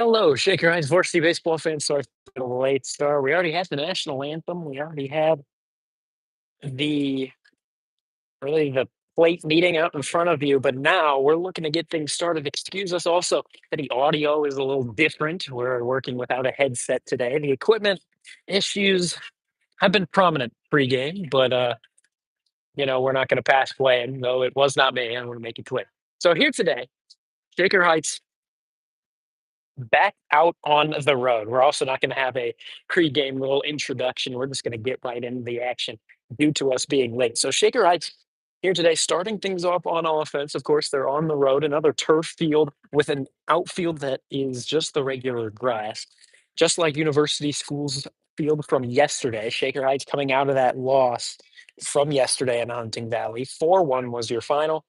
Hello, Shaker Heights Varsity baseball fans. Sorry for the late start. We already had the national anthem. We already had the the plate meeting out in front of you, but now we're looking to get things started. Excuse us also that the audio is a little different. We're working without a headset today. The equipment issues have been prominent pregame, but we're not going to pass blame, though it was not me. I want to make it clear. So here today, Shaker Heights back out on the road. We're also not going to have a pre-game little introduction. We're just going to get right into the action due to us being late. So Shaker Heights here today, starting things off on offense. Of course, they're on the road, another turf field with an outfield that is just the regular grass, just like University School's field from yesterday. Shaker Heights coming out of that loss from yesterday in Hunting Valley. 4-1 was your final.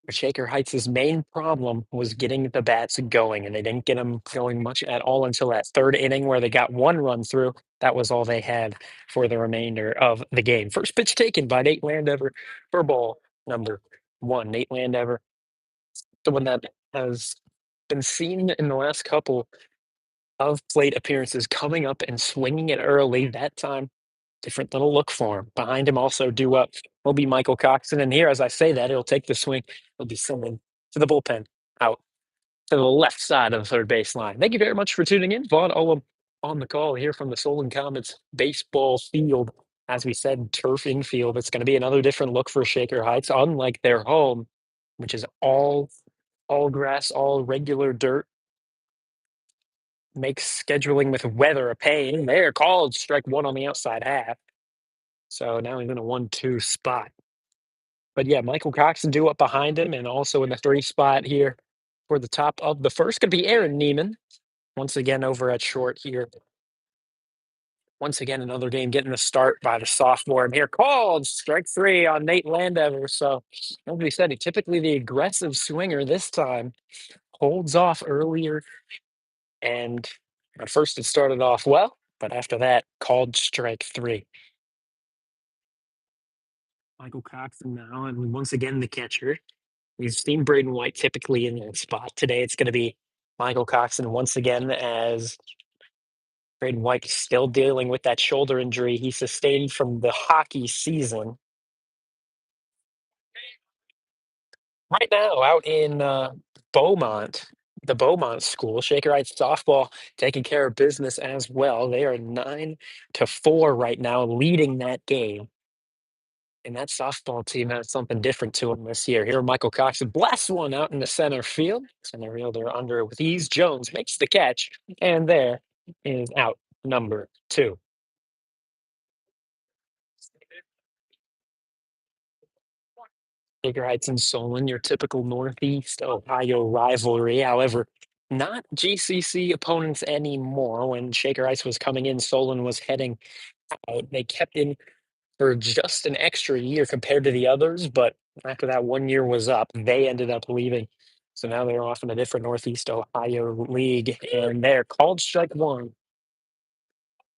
But Shaker Heights' main problem was getting the bats going, and they didn't get them going much at all until that third inning where they got one run through. That was all they had for the remainder of the game. First pitch taken by Nate Landover for ball number one. Nate Landover, the one that has been seen in the last couple of plate appearances, coming up and swinging it early. That time, different little look for him. Behind him also due up will be Michael Coxon. And here, as I say that, he'll take the swing. He'll be sending to the bullpen out to the left side of the third base line. Thank you very much for tuning in. Vaughn Ullum on the call here from the Solon Comets baseball field. As we said, turf infield. It's going to be another different look for Shaker Heights, unlike their home, which is all grass, all regular dirt. Makes scheduling with weather a pain. They're called strike one on the outside half. So now he's in a 1-2 spot. But yeah, Michael Coxon due up behind him, and also in the three spot here for the top of the first could be Aaron Neiman. Once again over at short here. Once again, another game getting a start by the sophomore. And here called strike three on Nate Landover. So as we said, typically the aggressive swinger this time holds off earlier. And at first it started off well, but after that, called strike three. Michael Coxon now, and once again the catcher. We've seen Braden White typically in that spot. Today it's going to be Michael Coxon once again, as Braden White still dealing with that shoulder injury he sustained from the hockey season. Right now, out in Beaumont, the Beaumont School, Shaker Heights softball taking care of business as well. They are 9-4 right now, leading that game. And that softball team has something different to them this year. Here, Michael Coxon blasts one out in the center field. Center fielder under with ease. Jones makes the catch, and there is out number two. Shaker Heights and Solon, your typical Northeast Ohio rivalry. However, not GCC opponents anymore. When Shaker Heights was coming in, Solon was heading out. They kept in for just an extra year compared to the others, but after that 1 year was up, they ended up leaving. So now they're off in a different Northeast Ohio league, and they're called strike one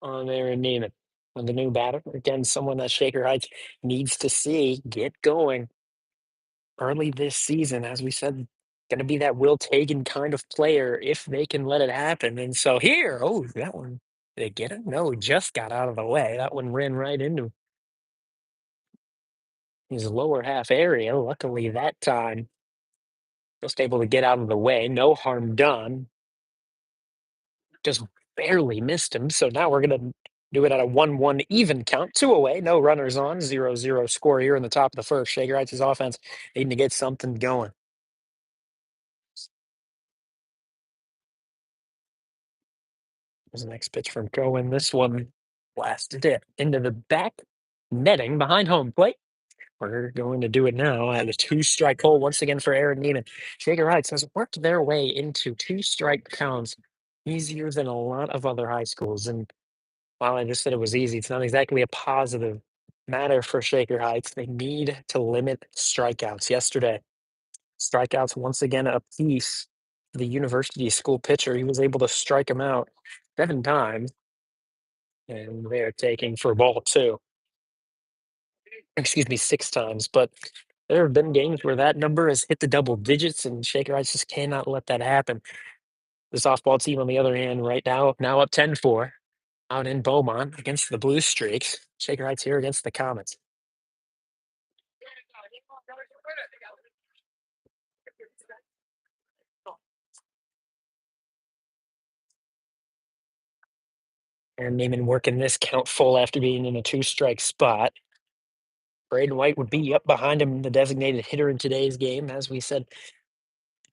on there in Neiman. And the new batter, again, someone that Shaker Heights needs to see get going early this season. As we said, going to be that Will Tagan kind of player if they can let it happen. And so here, oh, that one, did it get it? No, it just got out of the way. That one ran right into his lower half area. Luckily, that time, just able to get out of the way. No harm done. Just barely missed him. So now we're going to do it at a 1-1 even count. Two away, no runners on. 0-0 score here in the top of the first. Shaker Heights' offense needing to get something going. There's the next pitch from Cohen. This one blasted it into the back netting behind home plate. We're going to do it now at a two-strike hole once again for Aaron Neiman. Shaker Heights has worked their way into two-strike counts easier than a lot of other high schools. And while I just said it was easy, it's not exactly a positive matter for Shaker Heights. They need to limit strikeouts. Yesterday, strikeouts once again a piece. The University School pitcher, he was able to strike him out 7 times, and they're taking for ball two. Excuse me, 6 times. But there have been games where that number has hit the double digits, and Shaker Heights just cannot let that happen. The softball team, on the other hand, right now up 10-4 out in Beaumont against the Blue Streaks. Shaker Heights here against the Comets. And Neiman working this count full after being in a two-strike spot. Braden White would be up behind him, the designated hitter in today's game. As we said,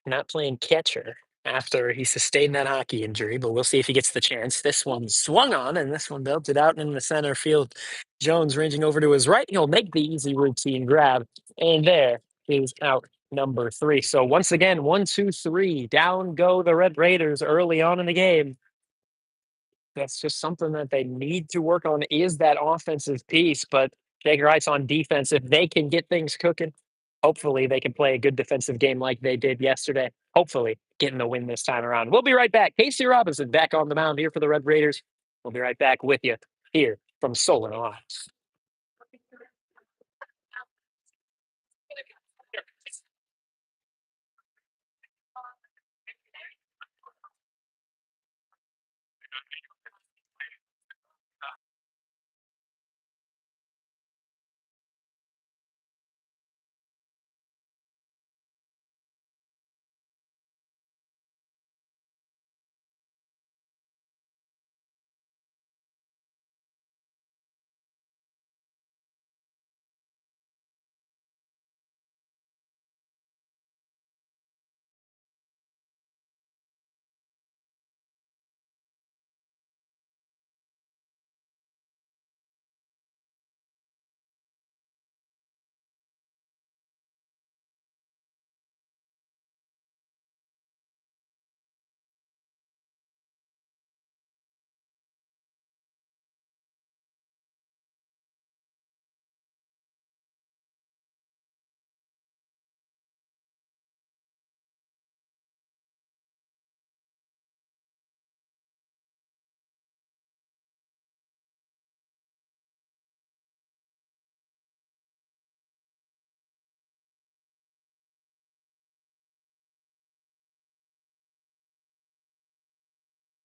not playing catcher after he sustained that hockey injury, but we'll see if he gets the chance. This one swung on, and this one belted out in the center field. Jones ranging over to his right. He'll make the easy routine grab, and there is out number 3. So once again, 1-2-3, down go the Red Raiders early on in the game. That's just something that they need to work on, is that offensive piece. But Shaker Heights on defense, if they can get things cooking, hopefully they can play a good defensive game like they did yesterday. Hopefully getting the win this time around. We'll be right back. Casey Robinson back on the mound here for the Red Raiders. We'll be right back with you here from Solon, Ohio.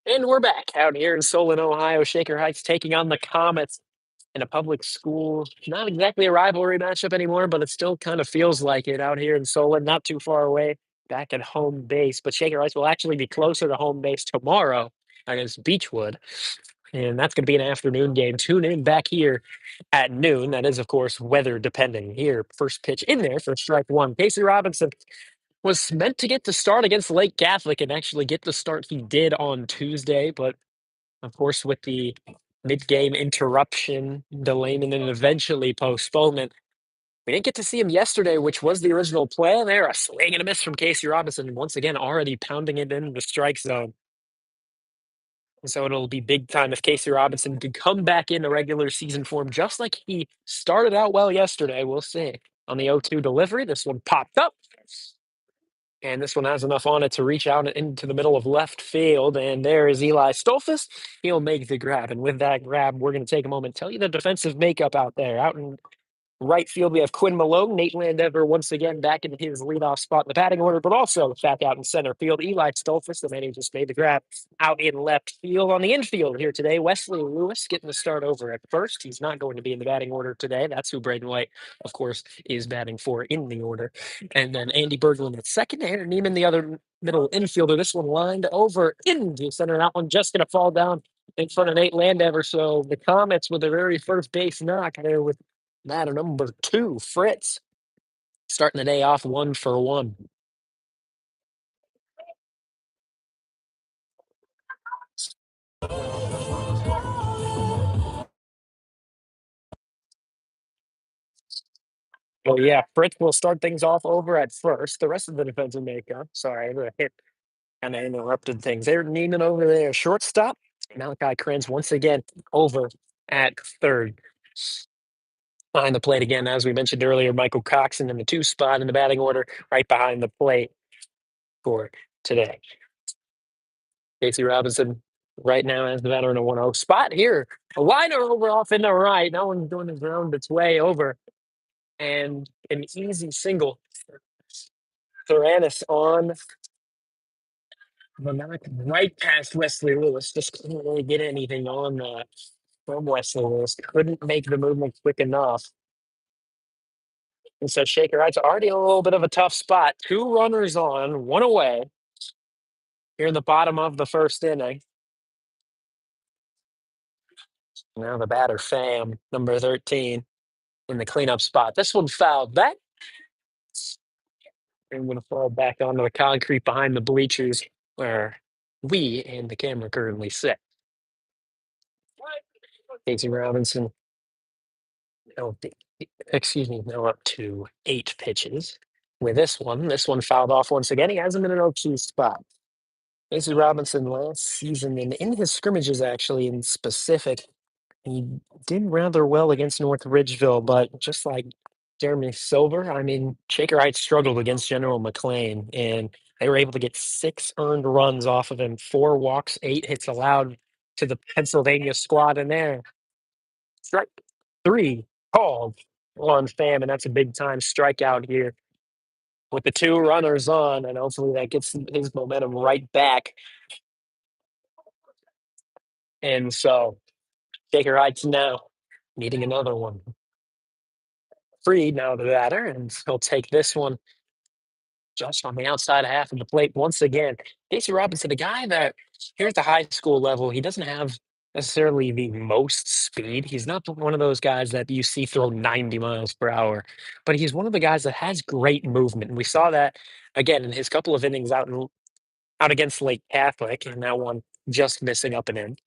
And we're back out here in Solon, Ohio. Shaker Heights taking on the Comets in a public school. Not exactly a rivalry matchup anymore, but it still kind of feels like it out here in Solon, not too far away, back at home base. But Shaker Heights will actually be closer to home base tomorrow against Beechwood. And that's going to be an afternoon game. Tune in back here at noon. That is, of course, weather depending. Here, first pitch in there for strike one. Casey Robinson was meant to get the start against Lake Catholic and actually get the start he did on Tuesday, but of course, with the mid-game interruption, delaying, and then eventually postponement, we didn't get to see him yesterday, which was the original plan there. A swing and a miss from Casey Robinson, once again already pounding it in the strike zone. And so it'll be big time if Casey Robinson could come back into regular season form just like he started out well yesterday. We'll see. On the 0-2 delivery, this one popped up. And this one has enough on it to reach out into the middle of left field. And there is Eli Stolfus. He'll make the grab. And with that grab, we're going to take a moment, tell you the defensive makeup out there. Out in right field, we have Quinn Malone, Nate Landever once again back in his leadoff spot in the batting order, but also back out in center field. Eli Stolfus, the man who just made the grab, out in left field. On the infield here today, Wesley Lewis getting the start over at first. He's not going to be in the batting order today. That's who Braden White, of course, is batting for in the order. And then Andy Berglund at second, Aaron Neiman, the other middle infielder. This one lined over into center. That one just going to fall down in front of Nate Landever. So the Comets with their very first base knock there with batter number 2, Fritz, starting the day off 1 for 1. Well, yeah, Fritz will start things off over at first. The rest of the defensive makeup, sorry, the hit kind of interrupted things. They're Neiman over there, shortstop. Malachi Krenz once again over at third. Behind the plate again, as we mentioned earlier, Michael Coxon in the 2 spot in the batting order, right behind the plate for today. Casey Robinson right now as the batter in a 1-0 spot here. A liner over off in the right. No one's doing his round its way over. And an easy single. Theranis on The knock right past Wesley Lewis. Just couldn't really get anything on that from Wesley Lewis. Couldn't make the movement quick enough. And so Shaker Heights already in a little bit of a tough spot. Two runners on, one away here in the bottom of the first inning. Now the batter, Fam, number 13, in the cleanup spot. This one fouled back. I'm going to fall back onto the concrete behind the bleachers where we and the camera currently sit. Casey Robinson, oh, excuse me, now up to 8 pitches. With this one fouled off once again. He has him in an 0-2 spot. Casey Robinson last season, and in his scrimmages actually in specific, he did rather well against North Ridgeville, but just like Jeremy Silver, I mean, Shaker Heights struggled against General McLean, and they were able to get 6 earned runs off of him, 4 walks, 8 hits allowed to the Pennsylvania squad in there. Strike 3 called on Fam, and that's a big time strikeout here with the 2 runners on, and hopefully that gets his momentum right back. And so Shaker Heights now needing another one. Freed now the batter, and he'll take this one just on the outside half of the plate once again. Casey Robinson, a guy that here at the high school level, he doesn't have necessarily the most speed. He's not one of those guys that you see throw 90 miles per hour, but he's one of the guys that has great movement. And we saw that again in his couple of innings out against Lake Catholic, and that one just missing up and in.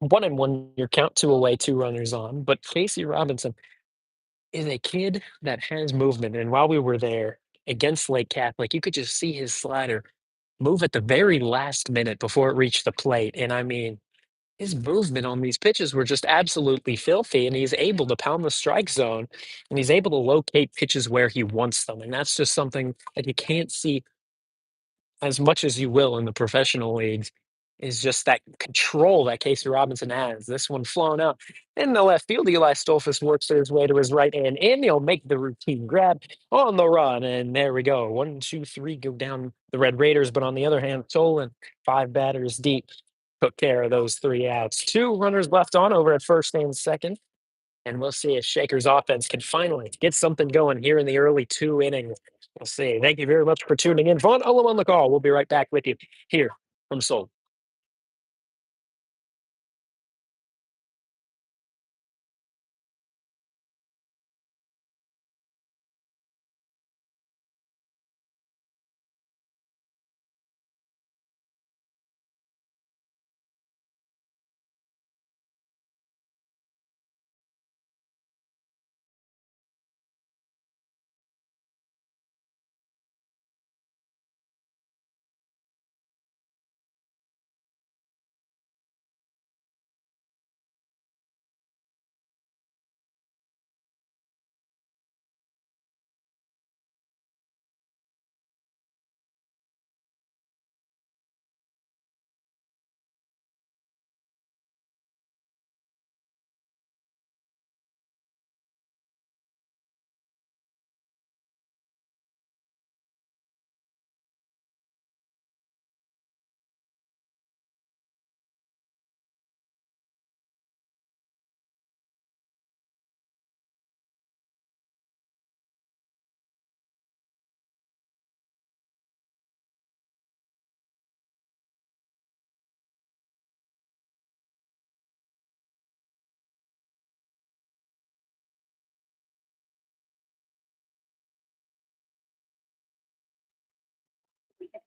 1-1, your count, 2 away, 2 runners on. But Casey Robinson is a kid that has movement. And while we were there against Lake Catholic, you could just see his slider move at the very last minute before it reached the plate. And I mean, his movement on these pitches were just absolutely filthy. And he's able to pound the strike zone and he's able to locate pitches where he wants them. And that's just something that you can't see as much as you will in the professional leagues, is just that control that Casey Robinson has. This one flown out in the left field. Eli Stolfus works his way to his right hand, and he'll make the routine grab on the run. And there we go. 1, 2, 3 go down the Red Raiders. But on the other hand, Solon, 5 batters deep, took care of those 3 outs. 2 runners left on over at first and second. And we'll see if Shaker's offense can finally get something going here in the early 2 innings. We'll see. Thank you very much for tuning in. Vaughn Ullum on the call. We'll be right back with you here from Seoul.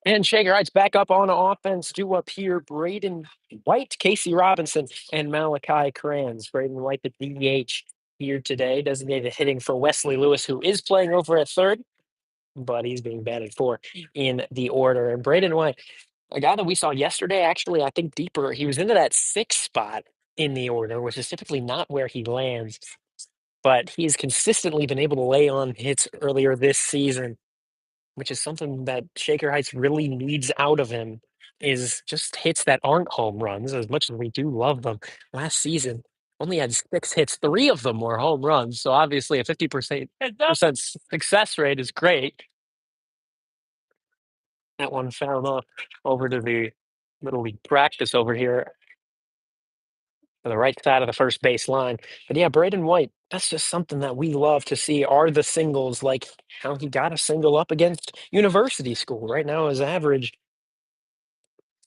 And Shaker Heights back up on offense. Due up here, Braden White, Casey Robinson, and Malachi Kranz. Braden White, the DH here today, designated hitting for Wesley Lewis, who is playing over at third, but he's being batted for in the order. And Braden White, a guy that we saw yesterday, actually, I think deeper, he was into that 6th spot in the order, which is typically not where he lands. But he's consistently been able to lay on hits earlier this season, which is something that Shaker Heights really needs out of him, is just hits that aren't home runs, as much as we do love them. Last season, only had 6 hits, 3 of them were home runs. So obviously a 50% success rate is great. That one fouled off over to the Little League practice over here to the right side of the first base line. But yeah, Braden White, that's just something that we love to see are the singles, like how he got a single up against University School. Right now, his average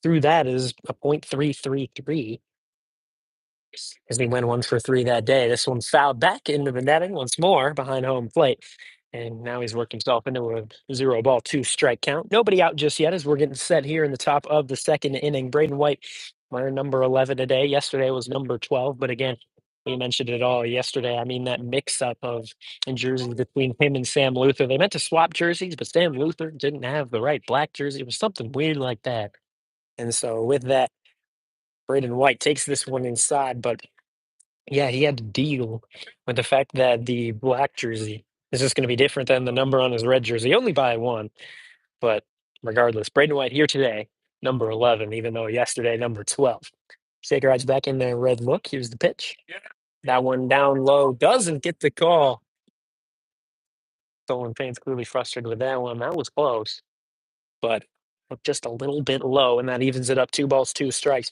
through that is a .333 as he went 1 for 3 that day. This one fouled back into the netting once more behind home plate. And now he's worked himself into a 0 ball, 2 strike count. Nobody out just yet as we're getting set here in the top of the second inning. Braden White, wearing number 11 today. Yesterday was number 12. But again, we mentioned it all yesterday. I mean, that mix up of in jerseys between him and Sam Luther. They meant to swap jerseys, but Sam Luther didn't have the right black jersey. It was something weird like that. And so with that, Braden White takes this one inside, but yeah, he had to deal with the fact that the black jersey is just going to be different than the number on his red jersey, only by one. But regardless, Braden White here today, number 11, even though yesterday, number 12. Shaker rides back in there, red look. Here's the pitch. That one down low doesn't get the call. Solon fans clearly frustrated with that one. That was close, but just a little bit low, and that evens it up 2 balls, 2 strikes.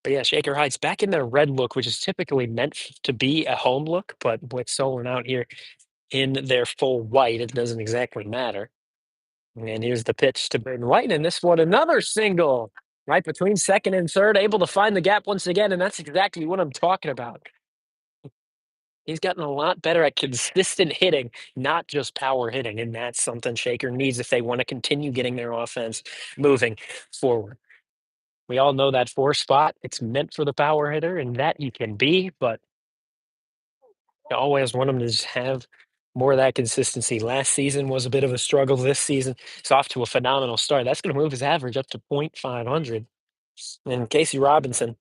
But yeah, Shaker Heights back in their red look, which is typically meant to be a home look, but with Solon out here in their full white, it doesn't exactly matter. And here's the pitch to Braden White, and this one another single right between second and third, able to find the gap once again, and that's exactly what I'm talking about. He's gotten a lot better at consistent hitting, not just power hitting, and that's something Shaker needs if they want to continue getting their offense moving forward. We all know that 4 spot, it's meant for the power hitter, and that you can be, but you always want them to just have more of that consistency. Last season was a bit of a struggle. This season, it's off to a phenomenal start. That's going to move his average up to .500. And Casey Robinson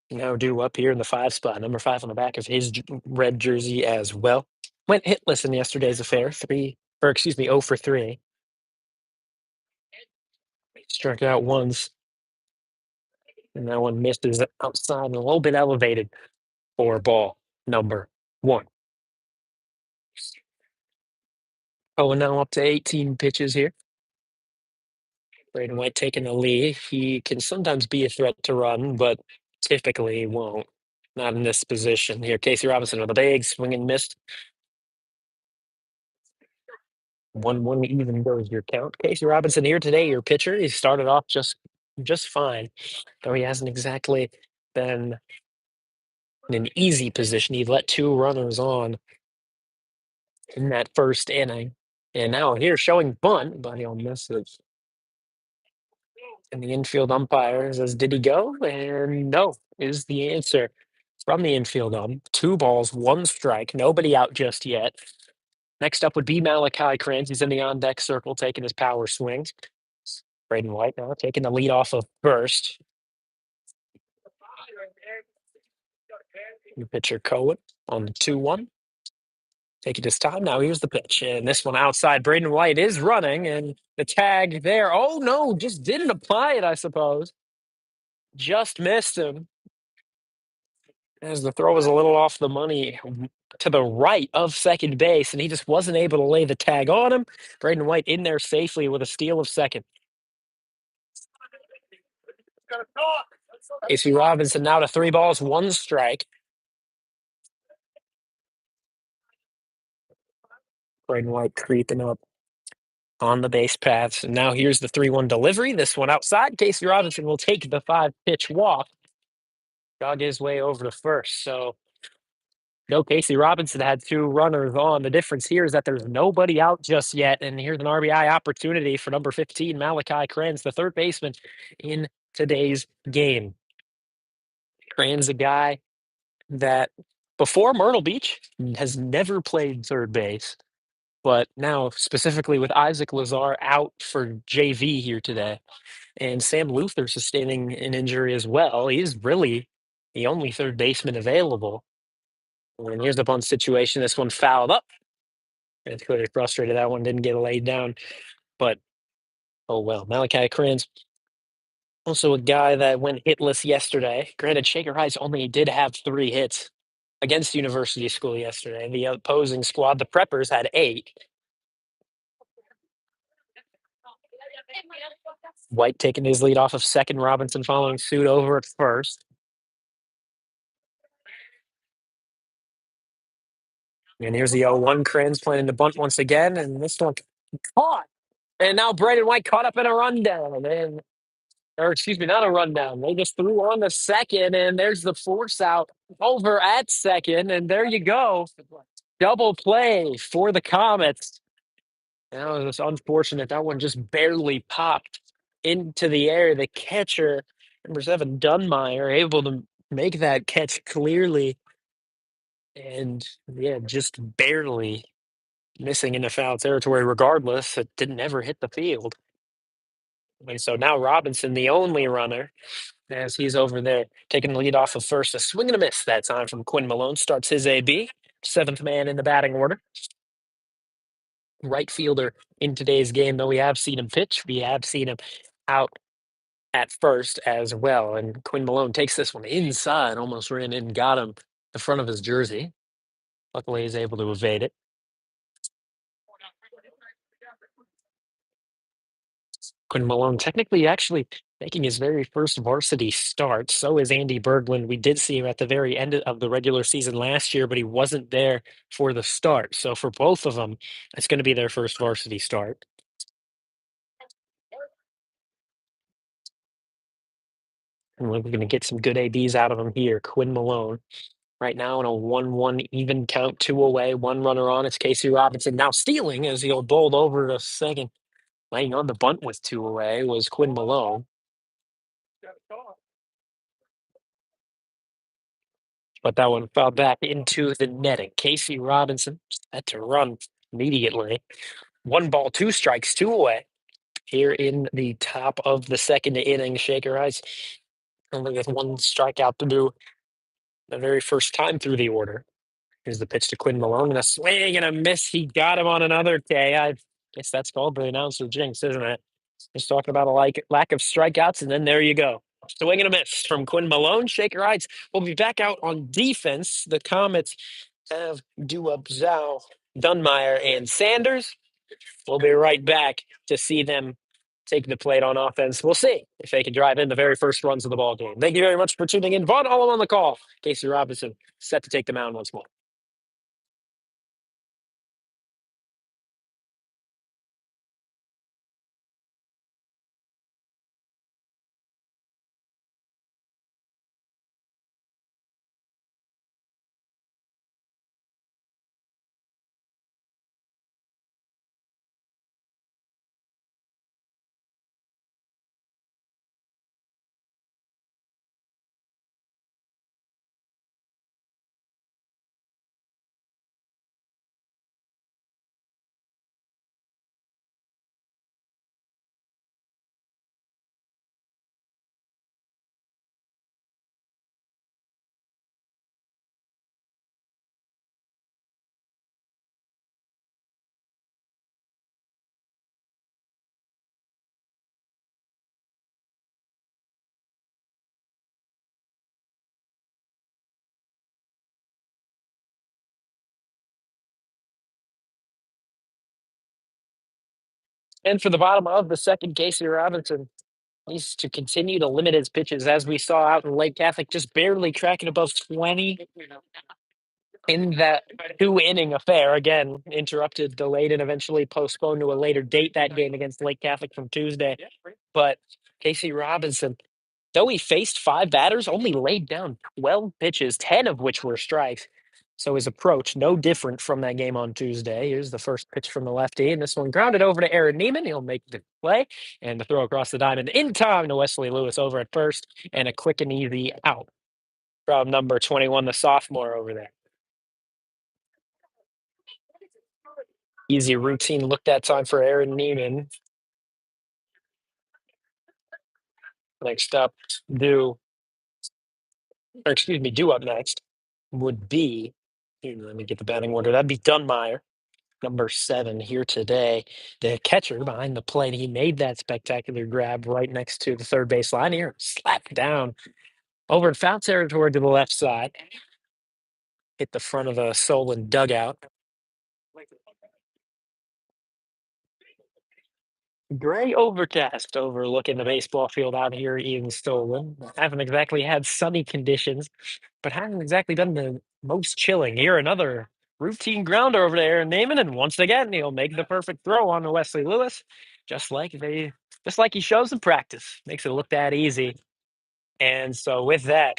now due up here in the 5 spot, number 5 on the back of his red jersey as well. Went hitless in yesterday's affair, 0 for 3. Struck out once, and that one misses outside and a little bit elevated for ball number 1. Oh, and now up to 18 pitches here. Braden White taking the lead. He can sometimes be a threat to run, but typically he won't. Not in this position here. Casey Robinson with a big swing and miss. 1-1 even goes your count. Casey Robinson here today, your pitcher. He started off just fine, though he hasn't exactly been in an easy position. He let 2 runners on in that first inning. And now here showing bunt, but he'll miss it. And the infield umpire says, "Did he go?" And no is the answer from the infield 2 balls, 1 strike, nobody out just yet. Next up would be Malachi Kranz. He's in the on deck circle taking his power swings. Braden White now taking the lead off of first. New pitcher Cohen on the 2-1. Taking his time. Now here's the pitch. And this one outside. Braden White is running, and the tag there. Oh, no, just didn't apply it, I suppose. Just missed him. As the throw was a little off the money to the right of second base, and he just wasn't able to lay the tag on him. Braden White in there safely with a steal of second. Casey Robinson now to 3 balls, 1 strike. Braden White creeping up on the base paths. And now here's the 3-1 delivery. This one outside. Casey Robinson will take the 5-pitch walk. Jog his way over to first. So no, Casey Robinson had 2 runners on. The difference here is that there's nobody out just yet. And here's an RBI opportunity for number 15, Malachi Kranz, the third baseman in today's game. Kranz, a guy that before Myrtle Beach has never played third base, but now specifically with Isaac Lazar out for JV here today, and Sam Luther sustaining an injury as well, he's really the only third baseman available. And here's the bunt situation. This one fouled up. It's clearly frustrated that one didn't get laid down, but oh well. Malachi Kranz, also a guy that went hitless yesterday. Granted, Shaker Heights only did have 3 hits against University School yesterday. The opposing squad, the Preppers, had 8. White taking his lead off of second, Robinson following suit over at first. And here's the 0-1 Crans planning to bunt once again, and this one caught. And now Braden White caught up in a rundown, and or excuse me, not a rundown. They just threw on the second, and there's the force out over at second, and there you go. Double play for the Comets. That was just unfortunate. That one just barely popped into the air. The catcher, number 7, Dunmeyer, able to make that catch clearly, and yeah, just barely missing into foul territory. Regardless, it didn't ever hit the field. And so now Robinson, the only runner, as he's over there taking the lead off of first. A swing and a miss that time from Quinn Malone starts his AB. Seventh man in the batting order. Right fielder in today's game, though we have seen him pitch. We have seen him out at first as well. And Quinn Malone takes this one inside, almost ran in and got him the front of his jersey. Luckily, he's able to evade it. Quinn Malone technically actually making his very first varsity start. So is Andy Berglund. We did see him at the very end of the regular season last year, but he wasn't there for the start. So for both of them, it's going to be their first varsity start. And we're going to get some good ABs out of him here. Quinn Malone right now in a 1-1 even count, 2 away, 1 runner on. It's Casey Robinson now stealing as he'll bowled over to second. Laying on the bunt with 2 away was Quinn Malone. But that one fell back into the netting. Casey Robinson had to run immediately. 1 ball, 2 strikes, 2 away here in the top of the second inning. Shaker Ice only with 1 strikeout to do the very first time through the order. Here's the pitch to Quinn Malone and a swing and a miss. He got him on another K. I guess that's called the announcer jinx, isn't it? Just talking about a lack of strikeouts, and then there you go. Swing and a miss from Quinn Malone. Shaker Heights will be back out on defense. The Comets have Duup, Zhao, Dunmeyer, and Sanders. We'll be right back to see them take the plate on offense. We'll see if they can drive in the very first runs of the ball game. Thank you very much for tuning in. Vaughn Hollow on the call. Casey Robinson set to take the mound once more. And for the bottom of the second, Casey Robinson needs to continue to limit his pitches, as we saw out in Lake Catholic, just barely tracking above 20 in that 2 inning affair. Again, interrupted, delayed, and eventually postponed to a later date that game against Lake Catholic from Tuesday. But Casey Robinson, though he faced 5 batters, only laid down 12 pitches, 10 of which were strikes. So his approach, no different from that game on Tuesday. Here's the first pitch from the lefty, and this one grounded over to Aaron Neiman. He'll make the play, and the throw across the diamond in time to Wesley Lewis over at first, and a quick and easy out from number 21, the sophomore over there. Easy routine looked at time for Aaron Neiman. Next up, due up next would be, here, let me get the batting order. That'd be Dunmeyer, number 7 here today. The catcher behind the plate, he made that spectacular grab right next to the third base line here. Slapped down over in foul territory to the left side. Hit the front of a Solon dugout. Gray overcast overlooking the baseball field out here in Solon. Haven't exactly had sunny conditions, but hasn't exactly been the most chilling. Here, another routine grounder over there, Naaman, and once again he'll make the perfect throw on to Wesley Lewis, just like he shows in practice. Makes it look that easy. And so with that,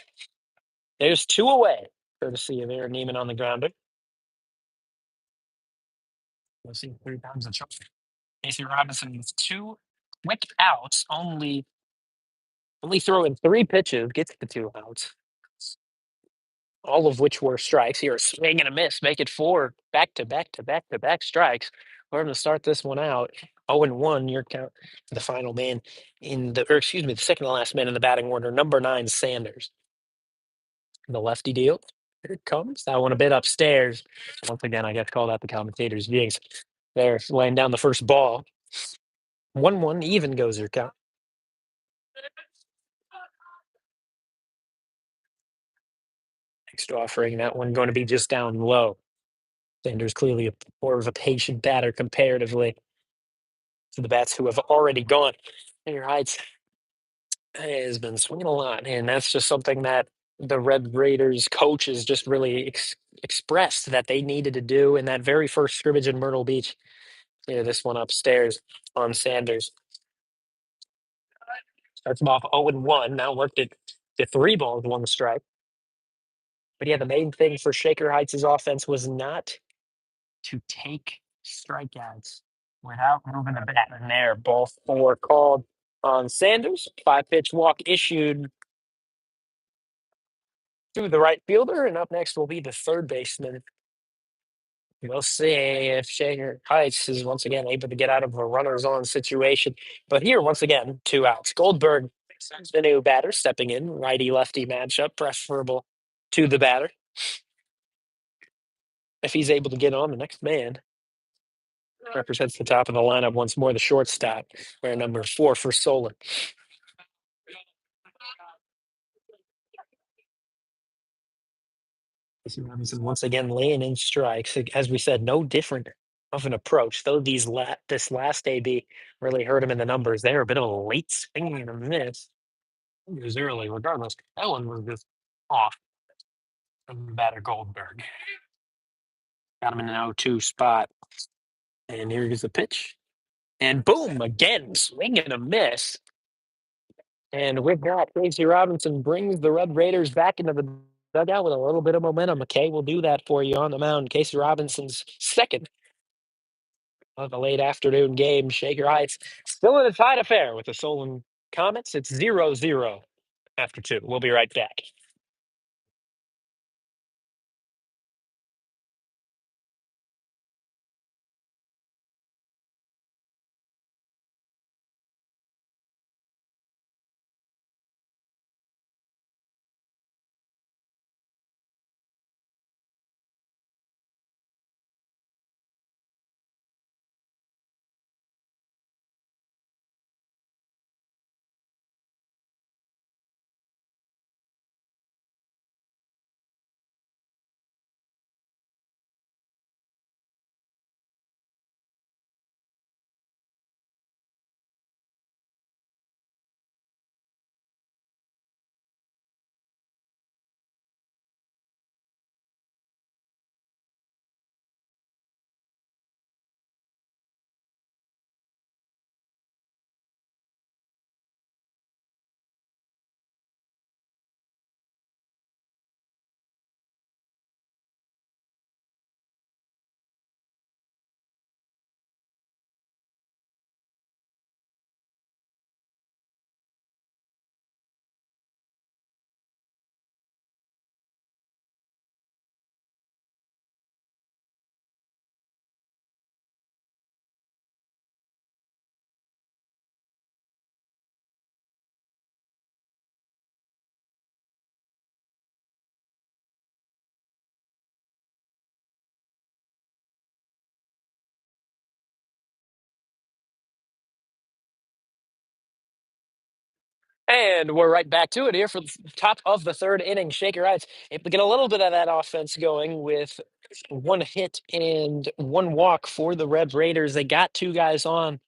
there's two away, courtesy of Aaron Neiman on the grounder. We'll see 3 times the charge. Casey Robinson with two quick outs, only throwing 3 pitches, gets the 2 outs, all of which were strikes. Here, a swing and a miss, make it 4 back to back to back to back strikes. We're going to start this one out. 0-1, your count. The final man the second to last man in the batting order, number 9, Sanders. The lefty deal. Here it comes. That one a bit upstairs. Once again, I get to call that the commentator's jinx. They're laying down the first ball. 1-1, even goes your count. Next offering, that one going to be just down low. Sanders clearly more of a patient batter comparatively to the bats who have already gone. Taylor Heights has been swinging a lot, and that's just something that the Red Raiders coaches just really expressed that they needed to do in that very first scrimmage in Myrtle Beach. This one upstairs on Sanders. Starts him off 0-1. Now worked it to 3 balls, 1 strike. But yeah, the main thing for Shaker Heights' offense was not to take strikeouts without moving the bat in there. Ball 4 called on Sanders. 5-pitch walk issued to the right fielder. And up next will be the third baseman. We'll see if Shaker Heights is once again able to get out of a runners on situation. But here, once again, 2 outs. Goldberg, the new batter, stepping in. Righty-lefty matchup, preferable to the batter. If he's able to get on, the next man represents the top of the lineup once more, the shortstop, wearing number 4 for Solon. Casey Robinson once again laying in strikes. As we said, no different of an approach. Though this last AB really hurt him in the numbers. They were a bit of a late swing and a miss. It was early, regardless. That one was just off from the batter Goldberg. Got him in an 0-2 spot. And here's the pitch. And boom, again, swing and a miss. And with that, Casey Robinson brings the Red Raiders back into the dugout with a little bit of momentum. McKay will do that for you on the mound. Casey Robinson's second of the late afternoon game. Shaker Heights still in a tight affair with the Solon Comets. It's 0-0 after 2. We'll be right back. And we're right back to it here for the top of the third inning. Shaker Heights able to get a little bit of that offense going with 1 hit and 1 walk for the Red Raiders. They got 2 guys on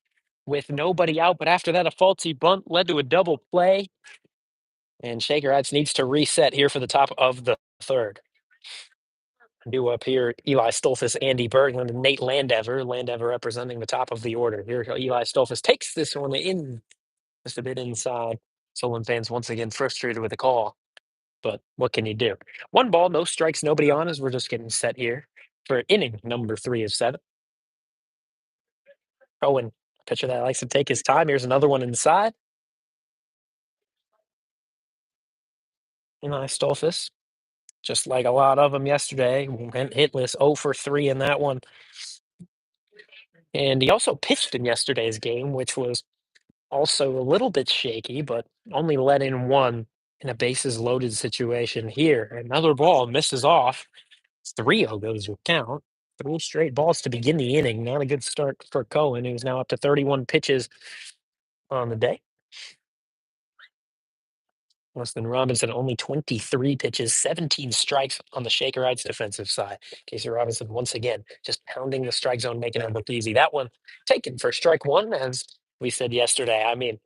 with nobody out. But after that, a faulty bunt led to a double play. And Shaker Heights needs to reset here for the top of the third. New up here, Eli Stolfus, Andy Berglund, and Nate Landever. Landever representing the top of the order. Here, Eli Stolfus takes this one in just a bit inside. Solon fans once again frustrated with the call. But what can you do? One ball, no strikes, nobody on as we're just getting set here for inning number 3 of 7. Cohen, pitcher that likes to take his time. Here's another one inside. Eli Stolfus, just like a lot of them yesterday, went hitless 0 for 3 in that one. And he also pitched in yesterday's game, which was also a little bit shaky, but only let in one in a bases loaded situation here. Another ball misses off. 3-0 goes your count. 3 straight balls to begin the inning. Not a good start for Cohen, who's now up to 31 pitches on the day. Weston Robinson only 23 pitches, 17 strikes on the Shaker Heights defensive side. Casey Robinson once again just pounding the strike zone, making it look easy. That one taken for strike one, as we said yesterday. I mean,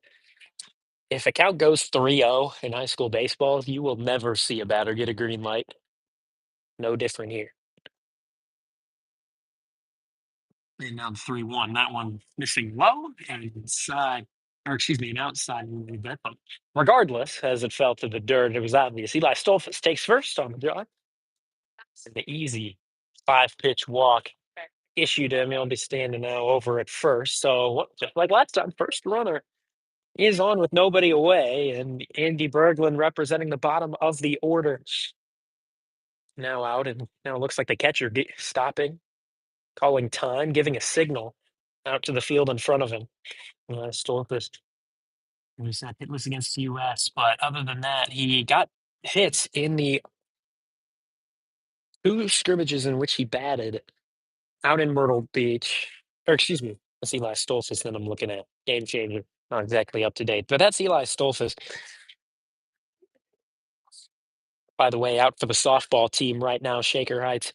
if a count goes 3-0 in high school baseball, you will never see a batter get a green light. No different here. And now the 3-1. That one missing low and inside, or excuse me, an outside a little bit. But regardless, as it fell to the dirt, it was obvious. Eli Stolfus takes first on the drive. And the easy 5-pitch walk issued him. He'll be standing now over at first. So just like last time, first runner is on with nobody away, and Andy Berglund representing the bottom of the order now out, and now it looks like the catcher stopping, calling time, giving a signal out to the field in front of him. Stolfus was not hitless against the U.S., but other than that, he got hits in the 2 scrimmages in which he batted out in Myrtle Beach, or excuse me, that's Eli Stolfus that I'm looking at. Game changer, not exactly up to date, but that's Eli Stolfus. By the way, out for the softball team right now, Shaker Heights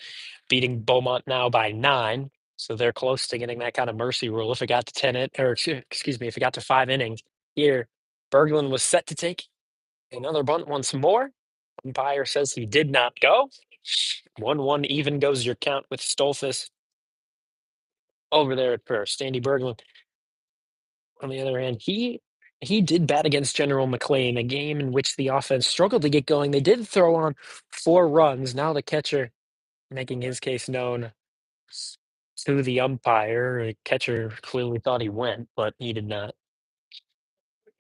beating Beaumont now by 9. So they're close to getting that kind of mercy rule. If it got to 10, or excuse me, if it got to 5 innings here, Berglund was set to take another bunt once more. Umpire says he did not go. 1-1 even goes your count with Stolfus over there at first. Andy Berglund, on the other hand, he did bat against General McLean, a game in which the offense struggled to get going. They did throw on 4 runs. Now the catcher making his case known to the umpire. The catcher clearly thought he went, but he did not.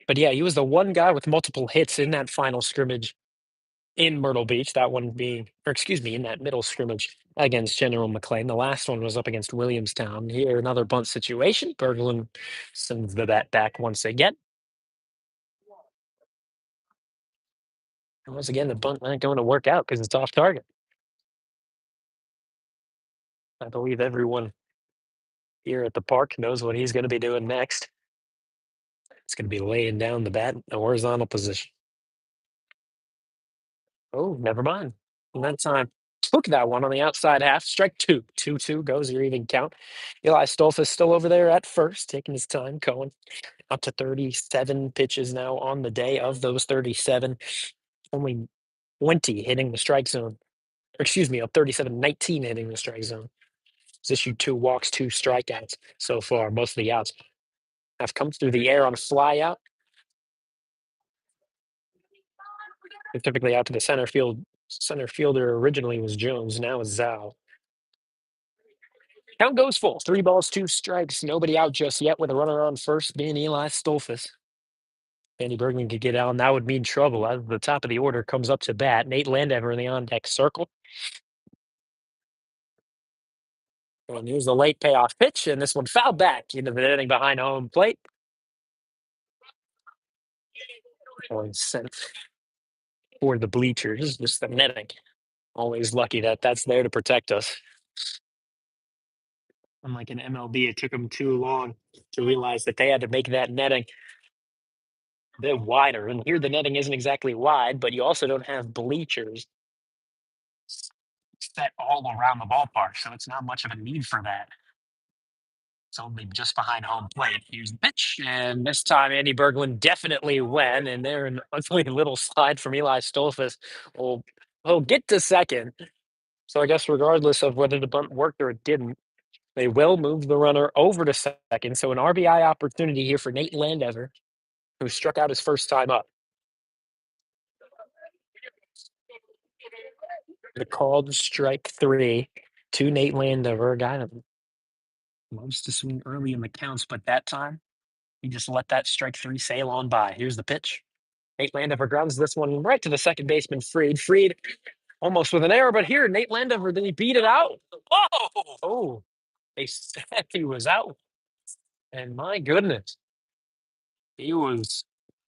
But yeah, he was the one guy with multiple hits in that final scrimmage in Myrtle Beach. That one being, or excuse me, in that middle scrimmage against General McLean. The last one was up against Williamstown. Here, another bunt situation. Berglund sends the bat back once again. And once again, the bunt not going to work out because it's off target. I believe everyone here at the park knows what he's going to be doing next. It's going to be laying down the bat in a horizontal position. Oh, never mind. And that time took that one on the outside half. Strike 2. 2-2 goes your even count. Eli Stolfus still over there at first, taking his time. Cohen up to 37 pitches now on the day. Of those 37, only 20 hitting the strike zone. Or excuse me, of 37, 19 hitting the strike zone. He's issued 2 walks, 2 strikeouts so far. Most of the outs have come through the air on a fly out. They're typically out to the center field. Center fielder originally was Jones, now is Zhao. Count goes full. 3 balls, 2 strikes. Nobody out just yet with a runner on first being Eli Stolfus. Andy Bergman could get out, and that would mean trouble as the top of the order comes up to bat. Nate Landever in the on-deck circle. And here's the late payoff pitch, and this one fouled back into the netting behind home plate. Going sent for the bleachers, just the netting. Always lucky that that's there to protect us. Unlike in MLB, it took them too long to realize that they had to make that netting a bit wider. And here the netting isn't exactly wide, but you also don't have bleachers set all around the ballpark, so it's not much of a need for that. It's only just behind home plate. Here's the pitch, and this time Andy Berglund definitely went, and there an ugly little slide from Eli Stolfus will get to second. So I guess regardless of whether the bunt worked or it didn't, they will move the runner over to second. So an RBI opportunity here for Nate Landover, who struck out his first time up. The called strike three to Nate Landover, a guy that loves to swing early in the counts, but that time he just let that strike three sail on by. Here's the pitch. Nate Landover grounds this one right to the second baseman, Fried. Fried almost with an error, but here, Nate Landover, did he beat it out? Oh, they said he was out. And my goodness, he was,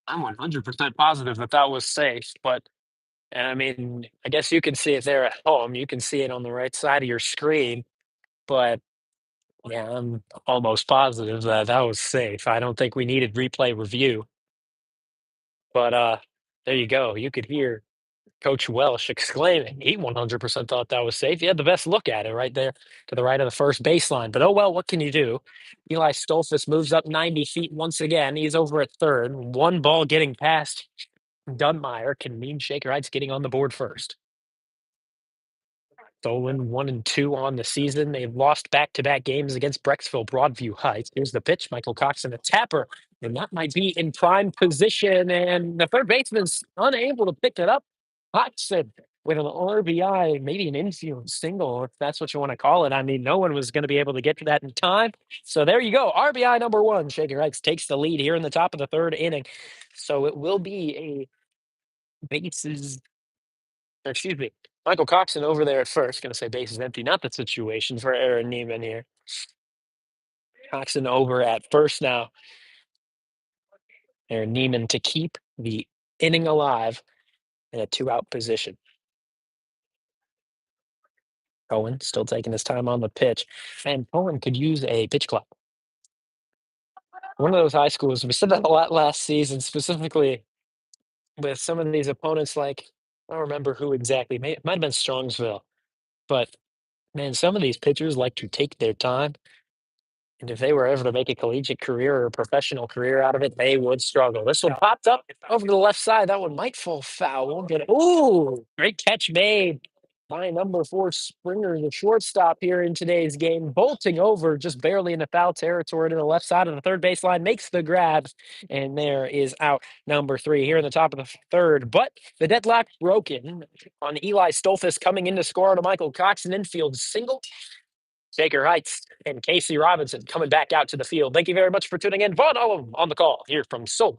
I'm 100% positive that that was safe. But, and I mean, I guess you can see it there at home. You can see it on the right side of your screen. But yeah, I'm almost positive that that was safe. I don't think we needed replay review. But there you go. You could hear Coach Welsh exclaiming. He 100% thought that was safe. He had the best look at it right there to the right of the first baseline. But oh well, what can you do? Eli Stolfus moves up 90 feet once again. He's over at third. One ball getting past Dunmeyer can mean Shaker Heights getting on the board first. Solon 1-2 on the season. They've lost back-to-back games against Brecksville, Broadview Heights. Here's the pitch. Michael Coxon, a tapper, and that might be in prime position. And the third baseman's unable to pick it up. Coxon with an RBI, maybe an infield single, if that's what you want to call it. I mean, no one was going to be able to get to that in time. So there you go. RBI number one. Shaker Heights takes the lead here in the top of the third inning. So it will be a bases excuse me, Michael Coxon over there at first. Going to say bases empty. Not the situation for Aaron Neiman here. Coxon over at first now. Aaron Neiman to keep the inning alive in a two-out position. Cohen still taking his time on the pitch. And Cohen could use a pitch clock. One of those high schools, we said that a lot last season, specifically with some of these opponents like, I don't remember who exactly, it might have been Strongsville. But man, some of these pitchers like to take their time. And if they were ever to make a collegiate career or a professional career out of it, they would struggle. This one popped up over to the left side. That one might fall foul. Won't get it. Ooh, great catch made by number 4 Springer, the shortstop here in today's game, bolting over just barely into foul territory to the left side of the third baseline, makes the grab, and there is out number 3 here in the top of the third. But the deadlock broken on Eli Stolfus coming in to score on a Michael Coxon infield single. Shaker Heights and Casey Robinson coming back out to the field. Thank you very much for tuning in. Vaughn Ullum on the call here from Solon.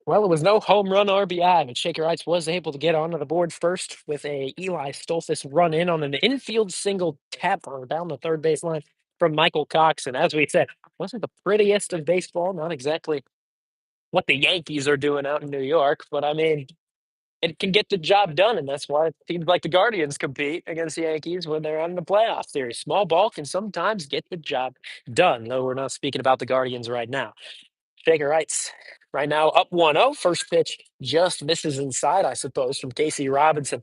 Well, it was no home run RBI, but Shaker Heights was able to get onto the board first with a Eli Stolfus run in on an infield single tapper down the third baseline from Michael Coxon. As we said, wasn't the prettiest of baseball, not exactly what the Yankees are doing out in New York, but I mean, it can get the job done, and that's why teams like the Guardians compete against the Yankees when they're on the playoff series. Small ball can sometimes get the job done, though we're not speaking about the Guardians right now. Shaker Heights right now up 1-0. First pitch just misses inside, I suppose, from Casey Robinson.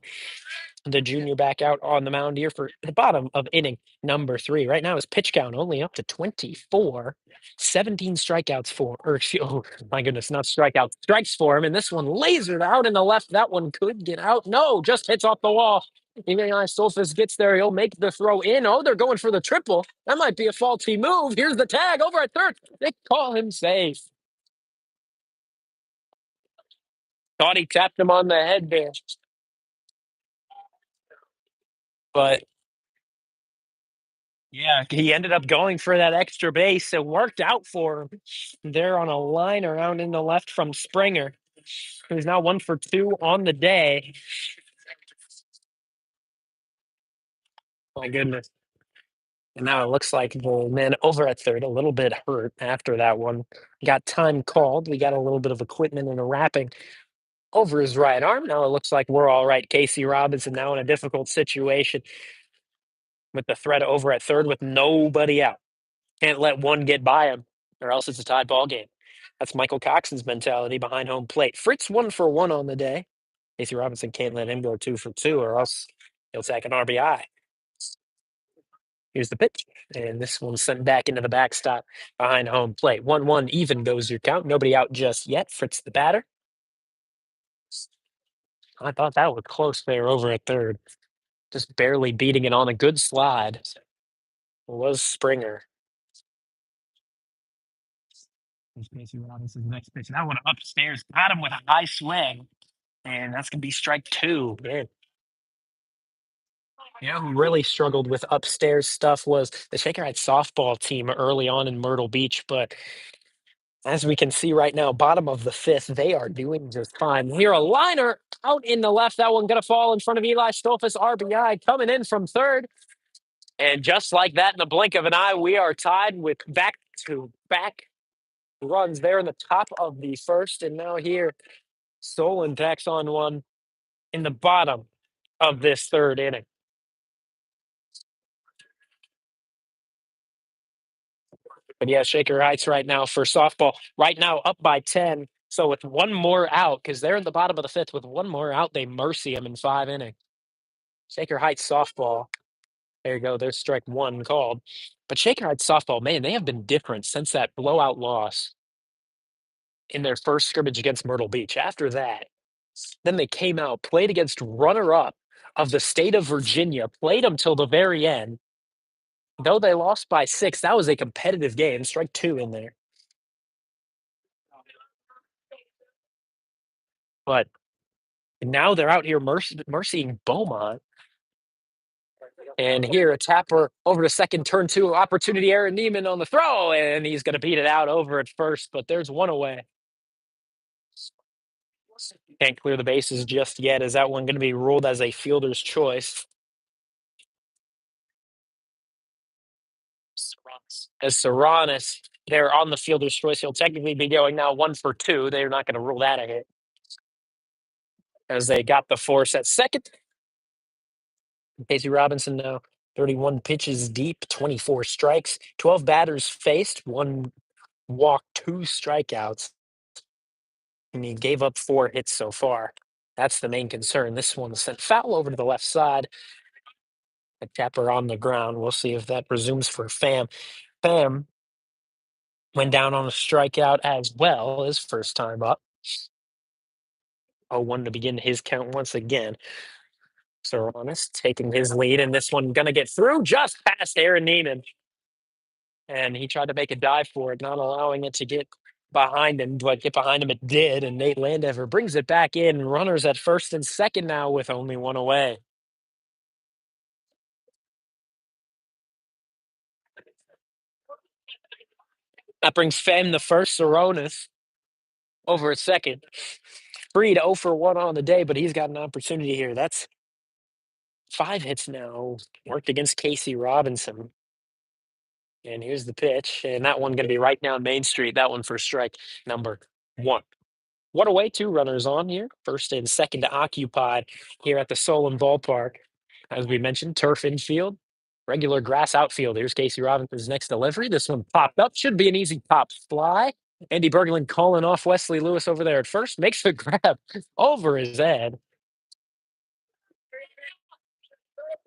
the junior back out on the mound here for the bottom of inning number 3. Right now his pitch count only up to 24, 17 strikeouts for, or oh my goodness, not strikeouts, strikes for him. And this one lasered out in the left. That one could get out. No, just hits off the wall. Even Stolfus gets there. He'll make the throw in. Oh, they're going for the triple. That might be a faulty move. Here's the tag over at third. They call him safe. Thought he tapped him on the head there. But yeah, he ended up going for that extra base. It worked out for him there on a line around in the left from Springer, who's now 1 for 2 on the day. My goodness. And now it looks like the man over at third, a little bit hurt after that one. Got time called. We got a little bit of equipment and a wrapping over his right arm. Now it looks like we're all right. Casey Robinson now in a difficult situation with the threat over at third with nobody out. Can't let one get by him, or else it's a tied ball game. That's Michael Coxon's mentality behind home plate. Fritz 1 for 1 on the day. Casey Robinson can't let him go 2 for 2, or else he'll sack an RBI. Here's the pitch, and this one's sent back into the backstop behind home plate. 1-1 even goes your count. Nobody out just yet. Fritz the batter. I thought that was close there over at third. Just barely beating it on a good slide. Was Springer. Casey Robinson's next pitch. That one upstairs got him with a high swing. And that's going to be strike 2. Man. You know who really struggled with upstairs stuff was the Shaker Heights softball team early on in Myrtle Beach. But as we can see right now, bottom of the 5th, they are doing just fine. Here, a liner out in the left. That one going to fall in front of Eli Stolfus. RBI coming in from third. And just like that, in the blink of an eye, we are tied with back-to-back runs there in the top of the 1st. And now here, Solon tacks on one in the bottom of this 3rd inning. But yeah, Shaker Heights right now for softball, right now up by 10. So with one more out, because they're in the bottom of the 5th, with one more out, they mercy him in 5 innings. Shaker Heights softball. There you go. There's strike 1 called. But Shaker Heights softball, man, they have been different since that blowout loss in their first scrimmage against Myrtle Beach. After that, then they came out, played against runner-up of the state of Virginia, played them till the very end. Though they lost by 6, that was a competitive game. Strike 2 in there. But now they're out here mercying Beaumont. And here a tapper over to second, turn 2, opportunity. Aaron Neiman on the throw, and he's going to beat it out over at first, but there's one away. Can't clear the bases just yet. Is that one going to be ruled as a fielder's choice? As Serranis, they're on the fielder's choice. He'll technically be going now 1 for 2. They're not going to rule that a hit, as they got the force at second. Casey Robinson now 31 pitches deep, 24 strikes, 12 batters faced, 1 walk, 2 strikeouts. And he gave up 4 hits so far. That's the main concern. This one sent foul over to the left side. A tapper on the ground. We'll see if that resumes for Pham. Pham went down on a strikeout as well, his first time up. 0-1 to begin his count once again. Serranis taking his lead, and this one going to get through just past Aaron Neiman. And he tried to make a dive for it, not allowing it to get behind him, but get behind him it did. And Nate Landever brings it back in. Runners at first and second now with only 1 away. That brings Pham the first, Serranis over at second. Freed 0 for 1 on the day, but he's got an opportunity here. That's 5 hits now. Worked against Casey Robinson. And here's the pitch. And that one going to be right down Main Street. That one for strike number 1. 1 away, 2 runners on here. First and second occupied here at the Solon Ballpark. As we mentioned, turf infield, regular grass outfield. Here's Casey Robinson's next delivery. This one popped up. Should be an easy pop fly. Andy Berglund calling off Wesley Lewis over there at first. Makes the grab over his head.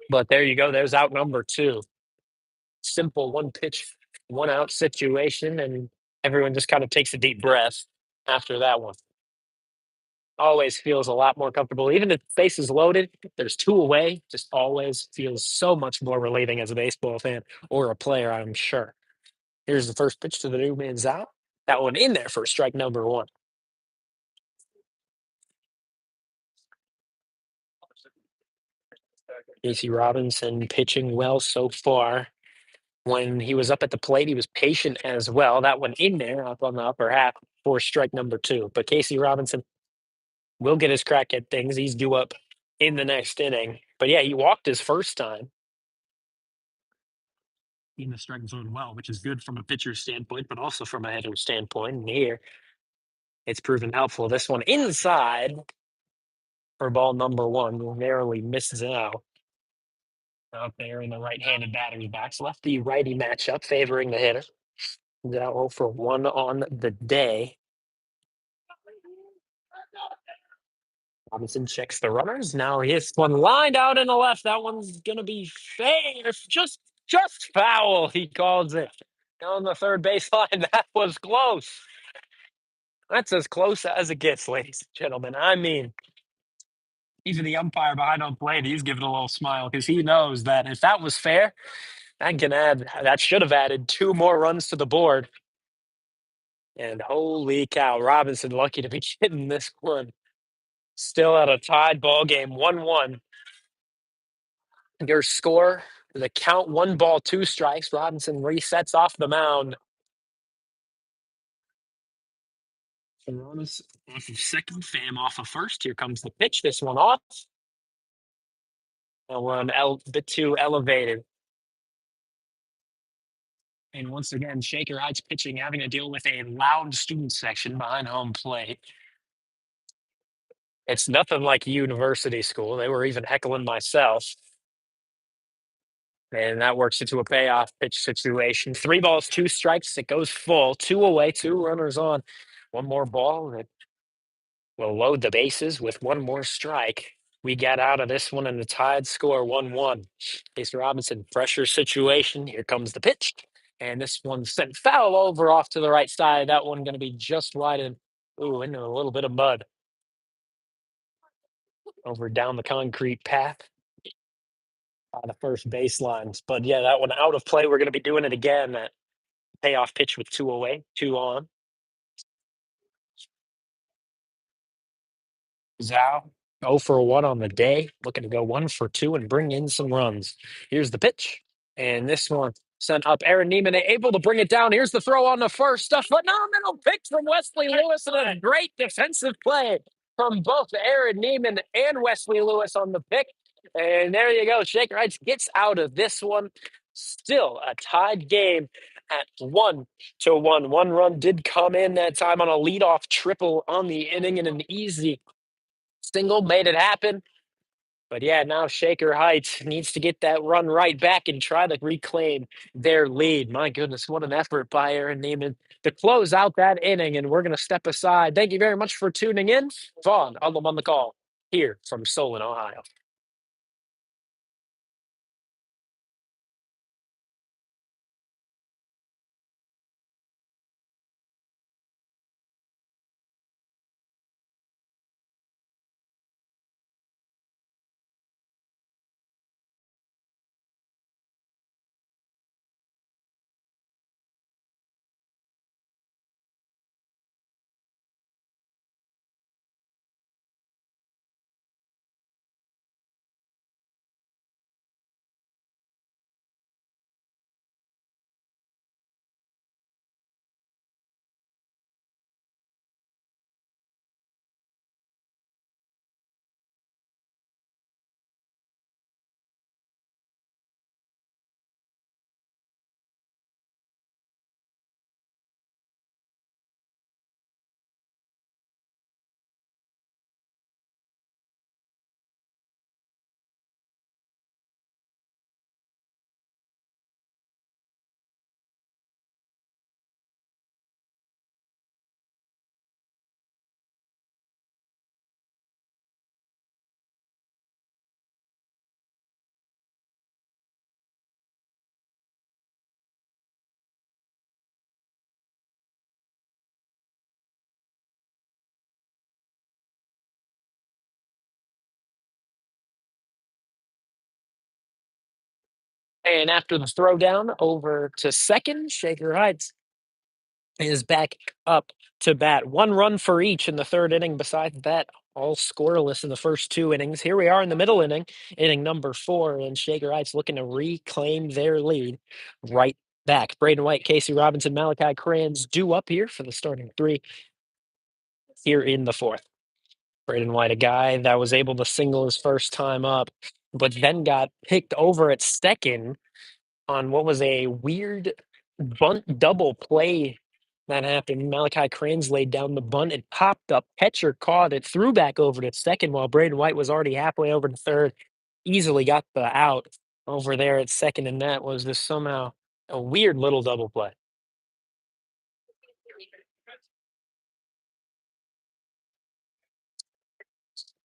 But there you go. There's out number two. Simple one pitch, one out situation, and everyone just kind of takes a deep breath after that one. Always feels a lot more comfortable. Even if the base is loaded, there's two away, just always feels so much more relieving as a baseball fan or a player, I'm sure. Here's the first pitch to the new man's out. That one in there for strike number one. Casey Robinson pitching well so far. When he was up at the plate, he was patient as well. That one in there up on the upper half for strike number two. But Casey Robinson will get his crack at things. He's due up in the next inning. But yeah, he walked his first time in the strike zone well, which is good from a pitcher's standpoint, but also from a hitter's standpoint. And here, it's proven helpful. This one inside for ball number one, narrowly misses out. Out there in the right-handed batter's box. Lefty righty matchup favoring the hitter. He's out 0 for 1 on the day. Robinson checks the runners. Now he hits one lined out in the left. That one's gonna be safe. Just foul. He calls it down the third baseline. That was close. That's as close as it gets, ladies and gentlemen. I mean, even the umpire behind home plate, he's giving a little smile because he knows that if that was fair, that should have added two more runs to the board. And holy cow, Robinson lucky to be getting this one. Still at a tied ball game, 1-1. Your score, the count, 1 ball, 2 strikes. Robinson resets off the mound. Ferraris off of second, Pham off of first. Here comes the pitch. This one off. That one a bit too elevated. And once again, Shaker Heights pitching, having to deal with a loud student section behind home plate. It's nothing like university school. They were even heckling myself. And that works into a payoff pitch situation. 3 balls, 2 strikes. It goes full. 2 away, 2 runners on. One more ball that will load the bases with one more strike. We got out of this one in the tied score 1-1. Casey Robinson, pressure situation. Here comes the pitch. And this one sent foul over off to the right side. That one going to be just wide and into a little bit of mud over down the concrete path on the first baselines. But yeah, that one out of play. We're going to be doing it again. That payoff pitch with 2 away, 2 on. Zhao 0 for 1 on the day, looking to go 1 for 2 and bring in some runs. Here's the pitch. And this one sent up. Aaron Neiman able to bring it down. Here's the throw on the first. A phenomenal pick from Wesley Lewis and a great defensive play from both Aaron Neiman and Wesley Lewis on the pick. And there you go. Shaker Heights gets out of this one. Still a tied game at 1-1. 1 run did come in that time on a leadoff triple on the inning and an easy single made it happen. But yeah, now Shaker Heights needs to get that run right back and try to reclaim their lead. My goodness, what an effort by Aaron Neiman to close out that inning. And we're going to step aside. Thank you very much for tuning in. Vaughn, on the call here from Solon, Ohio. And after the throwdown over to second, Shaker Heights is back up to bat. One run for each in the third inning. Besides that, all scoreless in the first two innings. Here we are in the middle inning, inning number 4, and Shaker Heights looking to reclaim their lead right back. Braden White, Casey Robinson, Malachi Crayons due up here for the starting 3 here in the 4th. Braden White, a guy that was able to single his first time up, but then got picked over at second on what was a weird bunt double play that happened. Malachi Cranes laid down the bunt. It popped up. Catcher caught it, threw back over to second while Braden White was already halfway over to third. Easily got the out over there at second, and that was just somehow a weird little double play.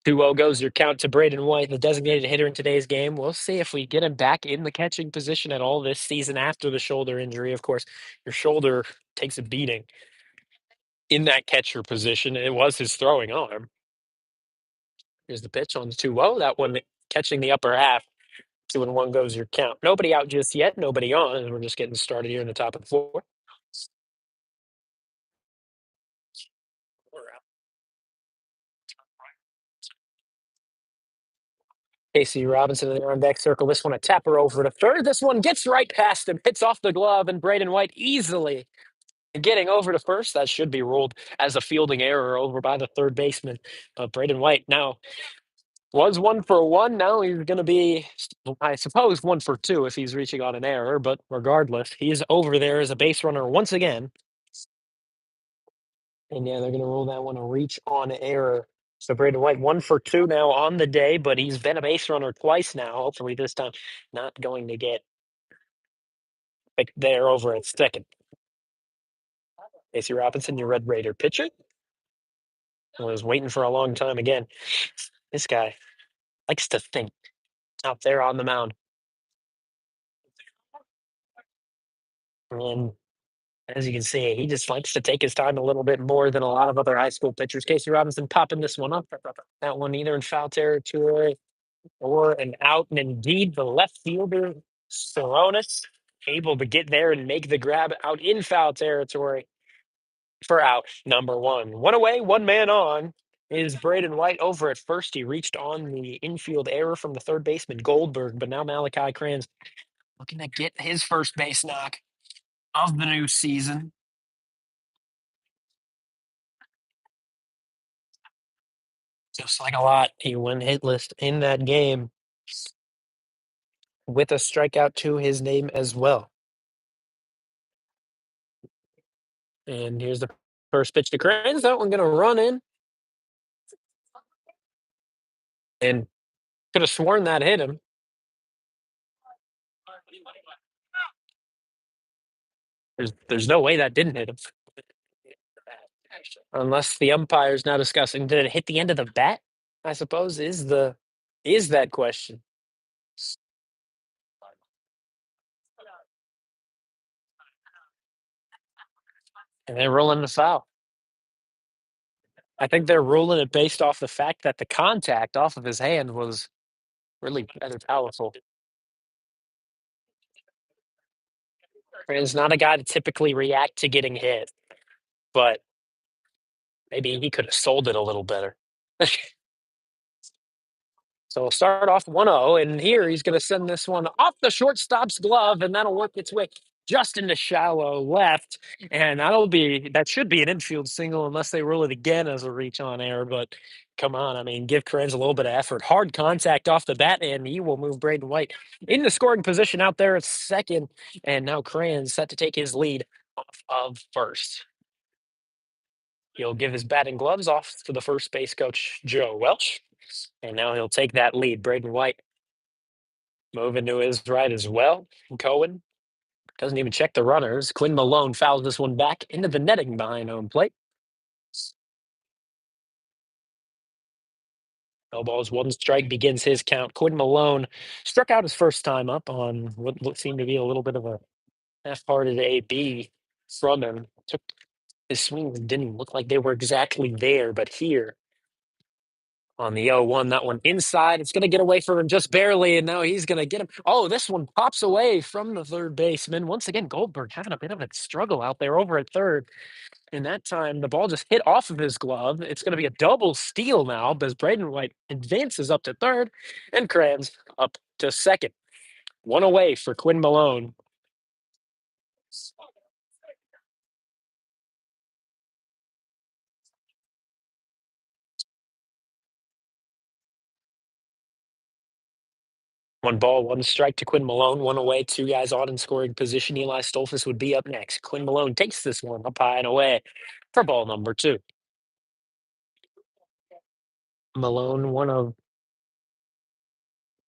2-0 goes your count to Braden White, the designated hitter in today's game. We'll see if we get him back in the catching position at all this season after the shoulder injury. Of course, your shoulder takes a beating in that catcher position. It was his throwing arm. Here's the pitch on the 2-0. That one catching the upper half. 2-1 goes your count. Nobody out just yet. Nobody on. We're just getting started here in the top of the 4th. Casey Robinson in the on deck circle. This one a tapper over to third. This one gets right past him, hits off the glove, and Braden White easily getting over to first. That should be ruled as a fielding error over by the third baseman. But Braden White now was 1 for 1. Now he's going to be, I suppose, 1 for 2 if he's reaching on an error. But regardless, he's over there as a base runner once again. And yeah, they're going to rule that one a reach on error. So Braden White 1 for 2 now on the day, but he's been a base runner twice now. Hopefully this time not going to get picked there over at second. Casey Robinson, your Red Raider pitcher. I was waiting for a long time again. This guy likes to think out there on the mound. And as you can see, he just likes to take his time a little bit more than a lot of other high school pitchers. Casey Robinson popping this one up. That one either in foul territory or an out. And indeed, the left fielder, Soronis, able to get there and make the grab out in foul territory for out number 1. One away, one man on is Braden White over at first. He reached on the infield error from the third baseman Goldberg, but now Malachi Crans looking to get his first base knock of the new season. Just like a lot, he went hitless in that game with a strikeout to his name as well. And here's the first pitch to Crans. That one going to run in. And could have sworn that hit him. There's no way that didn't hit him. Unless the umpire's now discussing, did it hit the end of the bat? I suppose is that question. And they're rolling the foul. I think they're ruling it based off the fact that the contact off of his hand was really rather powerful. He's not a guy to typically react to getting hit, but maybe he could have sold it a little better. So we'll start off 1-0, and here he's going to send this one off the shortstop's glove, and that'll work its way just into shallow left, and that should be an infield single unless they rule it again as a reach on error. But come on, I mean, give Krenz a little bit of effort. Hard contact off the bat, and he will move Braden White in the scoring position out there at second, and now Krenz set to take his lead off of first. He'll give his batting gloves off to the first base coach, Joe Welsh. And now he'll take that lead. Braden White moving to his right as well. Cohen doesn't even check the runners. Quinn Malone fouls this one back into the netting behind home plate. No balls, one strike begins his count. Quinn Malone struck out his first time up on what seemed to be a little bit of a half-hearted AB from him. Took his swings didn't look like they were exactly there, but here on the 0-1. That one inside. It's going to get away from him just barely, and now he's going to get him. Oh, this one pops away from the third baseman. Once again, Goldberg having a bit of a struggle out there over at third. And that time, the ball just hit off of his glove. It's going to be a double steal now as Braden White advances up to third and Kranz up to second. One away for Quinn Malone. One ball, one strike to Quinn Malone. One away, two guys on in scoring position. Eli Stolfus would be up next. Quinn Malone takes this one up high and away for ball number two. Malone, one of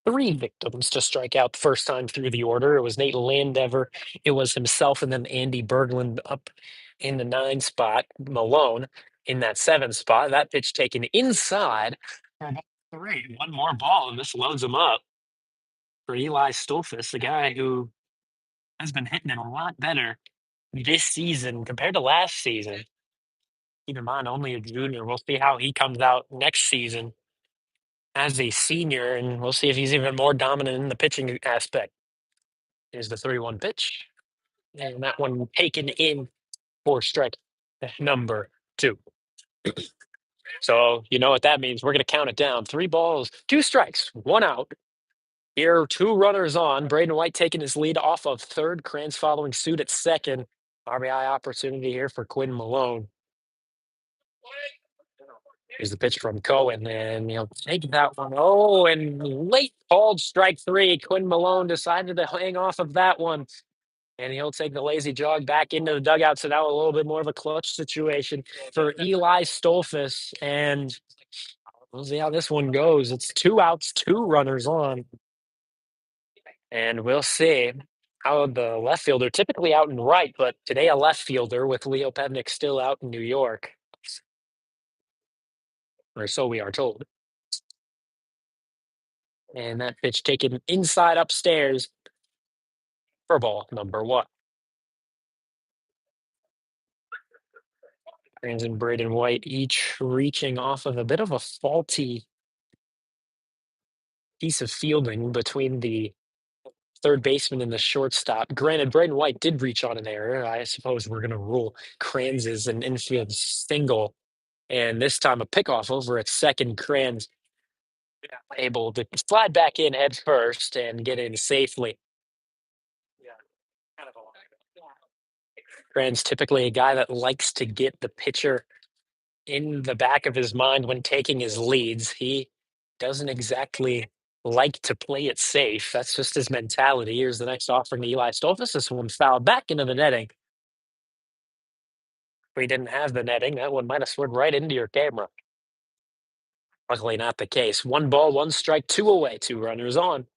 three victims to strike out the first time through the order. It was Nate Landever, it was himself, and then Andy Berglund up in the 9 spot. Malone in that 7 spot. That pitch taken inside for ball three. One more ball, and this loads him up for Eli Stolfus, the guy who has been hitting it a lot better this season compared to last season. Keep in mind, only a junior. We'll see how he comes out next season as a senior, and we'll see if he's even more dominant in the pitching aspect. Here's the 3-1 pitch, and that one taken in for strike number two. So you know what that means. We're going to count it down. 3 balls, 2 strikes, 1 out. Here, 2 runners on. Braden White taking his lead off of third. Kranz following suit at second. RBI opportunity here for Quinn Malone. Here's the pitch from Cohen, and he'll take that one. Oh, and late called strike 3. Quinn Malone decided to hang off of that one, and he'll take the lazy jog back into the dugout. So now a little bit more of a clutch situation for Eli Stolfus, and we'll see how this one goes. It's 2 outs, 2 runners on, and we'll see how the left fielder, typically out in right, but today a left fielder with Leo Pevnik still out in New York, or so we are told. And that pitch taken inside upstairs for ball number 1. Kranz and Braden White each reaching off of a bit of a faulty piece of fielding between the third baseman and the shortstop. Granted, Braden White did reach on an error. I suppose we're going to rule Kranz as an infield single. And this time a pickoff over at second. Kranz able to slide back in head first and get in safely. Kranz typically a guy that likes to get the pitcher in the back of his mind when taking his leads. He doesn't exactly like to play it safe. That's just his mentality. Here's the next offering to Eli Stolfus. This one fouled back into the netting. If we didn't have the netting, that one might have slid right into your camera. Luckily, not the case. 1 ball, 1 strike, 2 away, 2 runners on.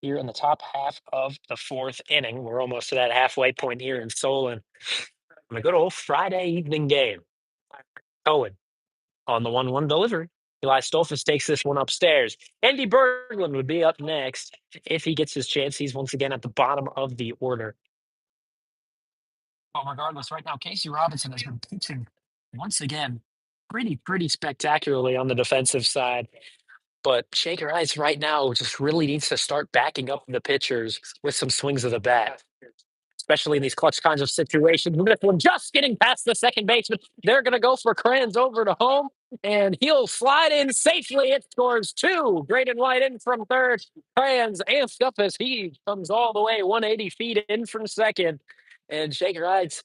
Here in the top half of the 4th inning. We're almost to that halfway point here in Solon. On a good old Friday evening game. Cohen on the 1-1 delivery. Eli Stolfus takes this one upstairs. Andy Berglund would be up next if he gets his chance. He's once again at the bottom of the order. But regardless, right now, Casey Robinson has been pitching once again pretty spectacularly on the defensive side. But Shaker Ice right now just really needs to start backing up the pitchers with some swings of the bat, especially in these clutch kinds of situations. This one just getting past the second baseman. They're going to go for Kranz over to home, and he'll slide in safely. It scores 2. Braden White in from third. Kranz amped up as he comes all the way 180 feet in from second. And Shaker Heights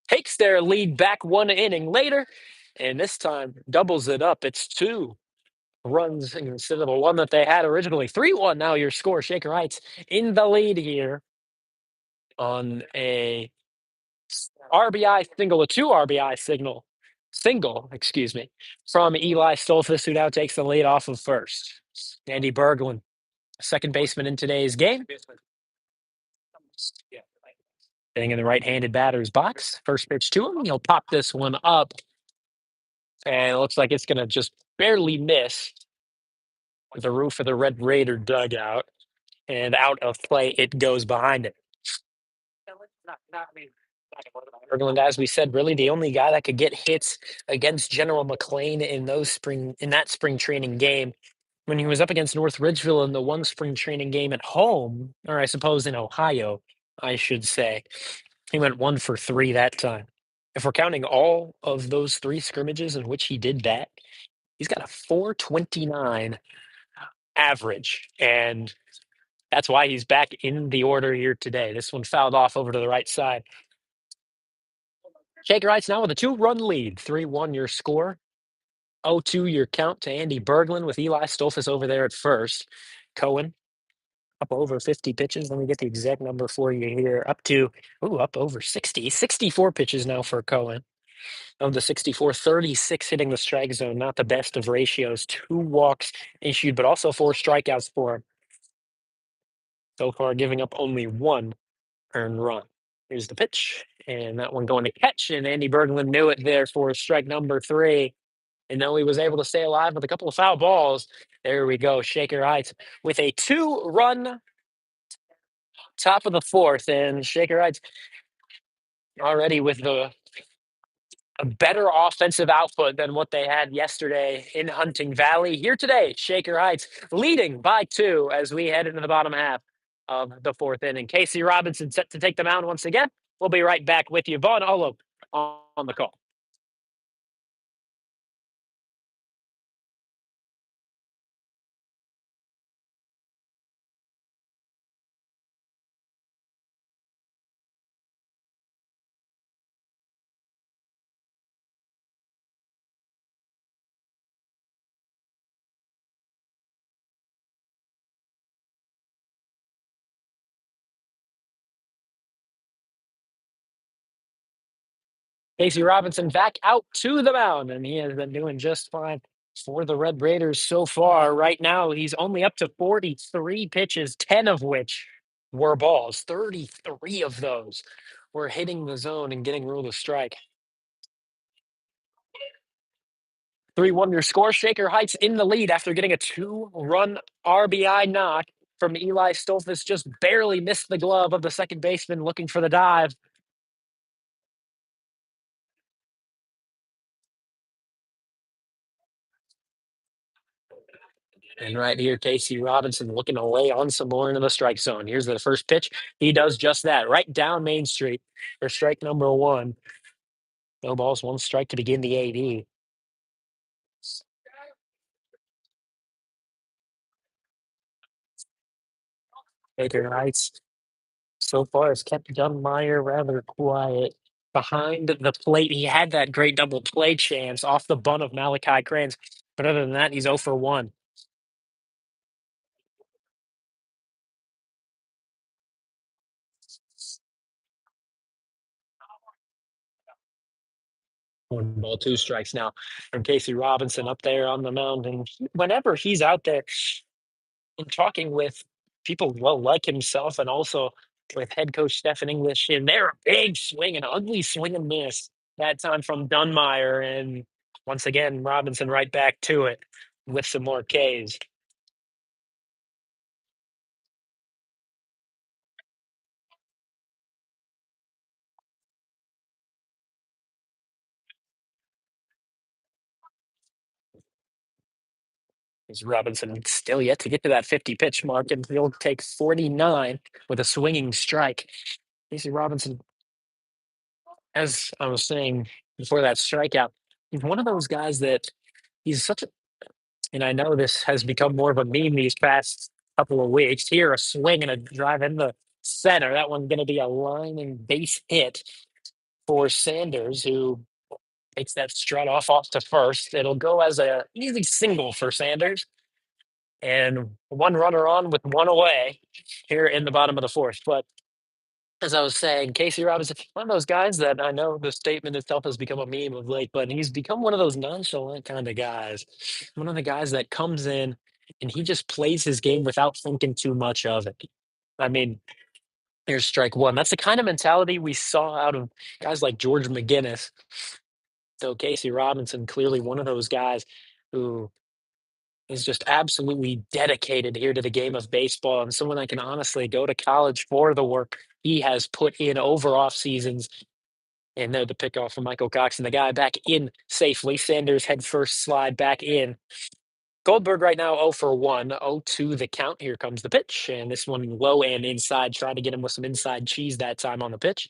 takes their lead back 1 inning later, and this time doubles it up. It's 2 runs instead of the 1 that they had originally. 3-1 now your score. Shaker Heights in the lead here on a RBI single, a 2 RBI single, excuse me, from Eli Stolfus, who now takes the lead off of first. Andy Berglund, second baseman in today's game. Sitting in the right-handed batter's box. First pitch to him. He'll pop this one up. And it looks like it's going to just barely miss the roof of the Red Raider dugout. And out of play, it goes behind it. Berglund, as we said, really the only guy that could get hits against General McLean in that spring training game when he was up against North Ridgeville in the one spring training game at home, or I suppose in Ohio, I should say. He went 1 for 3 that time. If we're counting all of those 3 scrimmages in which he did that, he's got a 429 average. And that's why he's back in the order here today. This one fouled off over to the right side. Shaker Heights now with a 2-run lead. 3-1 your score. 0-2 your count to Andy Berglund with Eli Stolfus over there at first. Cohen up over 50 pitches. Let me get the exact number for you here. Up over 60. 64 pitches now for Cohen. Of the 64, 36 hitting the strike zone. Not the best of ratios. 2 walks issued, but also 4 strikeouts for him. So far, giving up only 1 earned run. Here's the pitch, and that one going to catch, and Andy Berglund knew it there for strike number 3. And though he was able to stay alive with a couple of foul balls, there we go. Shaker Heights with a 2-run top of the 4th, and Shaker Heights already with a better offensive output than what they had yesterday in Hunting Valley. Here today, Shaker Heights leading by 2 as we head into the bottom half of the 4th inning. Casey Robinson set to take the mound once again. We'll be right back with you. Vaughn Olo on the call. Casey Robinson back out to the mound, and he has been doing just fine for the Red Raiders so far. Right now, he's only up to 43 pitches, 10 of which were balls. 33 of those were hitting the zone and getting ruled a strike. 3-1 your score. Shaker Heights in the lead after getting a 2-run RBI knock from Eli Stolfus. Just barely missed the glove of the second baseman looking for the dive. And right here, Casey Robinson looking to lay on some more into the strike zone. Here's the first pitch. He does just that, right down Main Street for strike number 1. No balls, 1 strike to begin the 8th. Baker Heights so far has kept Dunmeyer rather quiet behind the plate. He had that great double play chance off the bunt of Malachi Cranes, but other than that, he's 0 for 1. 1 ball, 2 strikes now from Casey Robinson up there on the mound. And whenever he's out there and talking with people well like himself and also with head coach Stephen English, and they're a big swing, an ugly swing and miss that time from Dunmeyer. And once again, Robinson right back to it with some more Ks. Is Robinson still yet to get to that 50 pitch mark, and he'll take 49 with a swinging strike. Casey Robinson, as I was saying before that strikeout, he's one of those guys that he's such a, and I know this has become more of a meme these past couple of weeks. Here, a swing and a drive in the center. That one's going to be a line and base hit for Sanders, who takes that strut off to first. It'll go as a easy single for Sanders, and 1 runner on with 1 away here in the bottom of the 4th. But as I was saying, Casey Robinson, one of those guys that I know the statement itself has become a meme of late, but he's become one of those nonchalant kind of guys. One of the guys that comes in and he just plays his game without thinking too much of it. I mean, here's strike 1. That's the kind of mentality we saw out of guys like George McGinnis. So Casey Robinson, clearly one of those guys who is just absolutely dedicated here to the game of baseball, and someone that can honestly go to college for the work he has put in over off seasons And there the pickoff from Michael Cox and the guy back in safely. Sanders head first slide back in. Goldberg right now 0 for 1, 0-2 the count. Here comes the pitch, and this one low and inside. Trying to get him with some inside cheese that time on the pitch.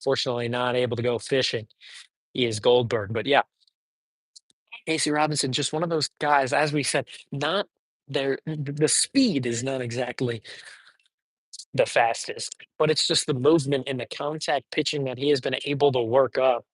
Fortunately, not able to go fishing. He is Goldberg, but yeah, Casey Robinson, just one of those guys. As we said, not there. The speed is not exactly the fastest, but it's just the movement and the contact pitching that he has been able to work up.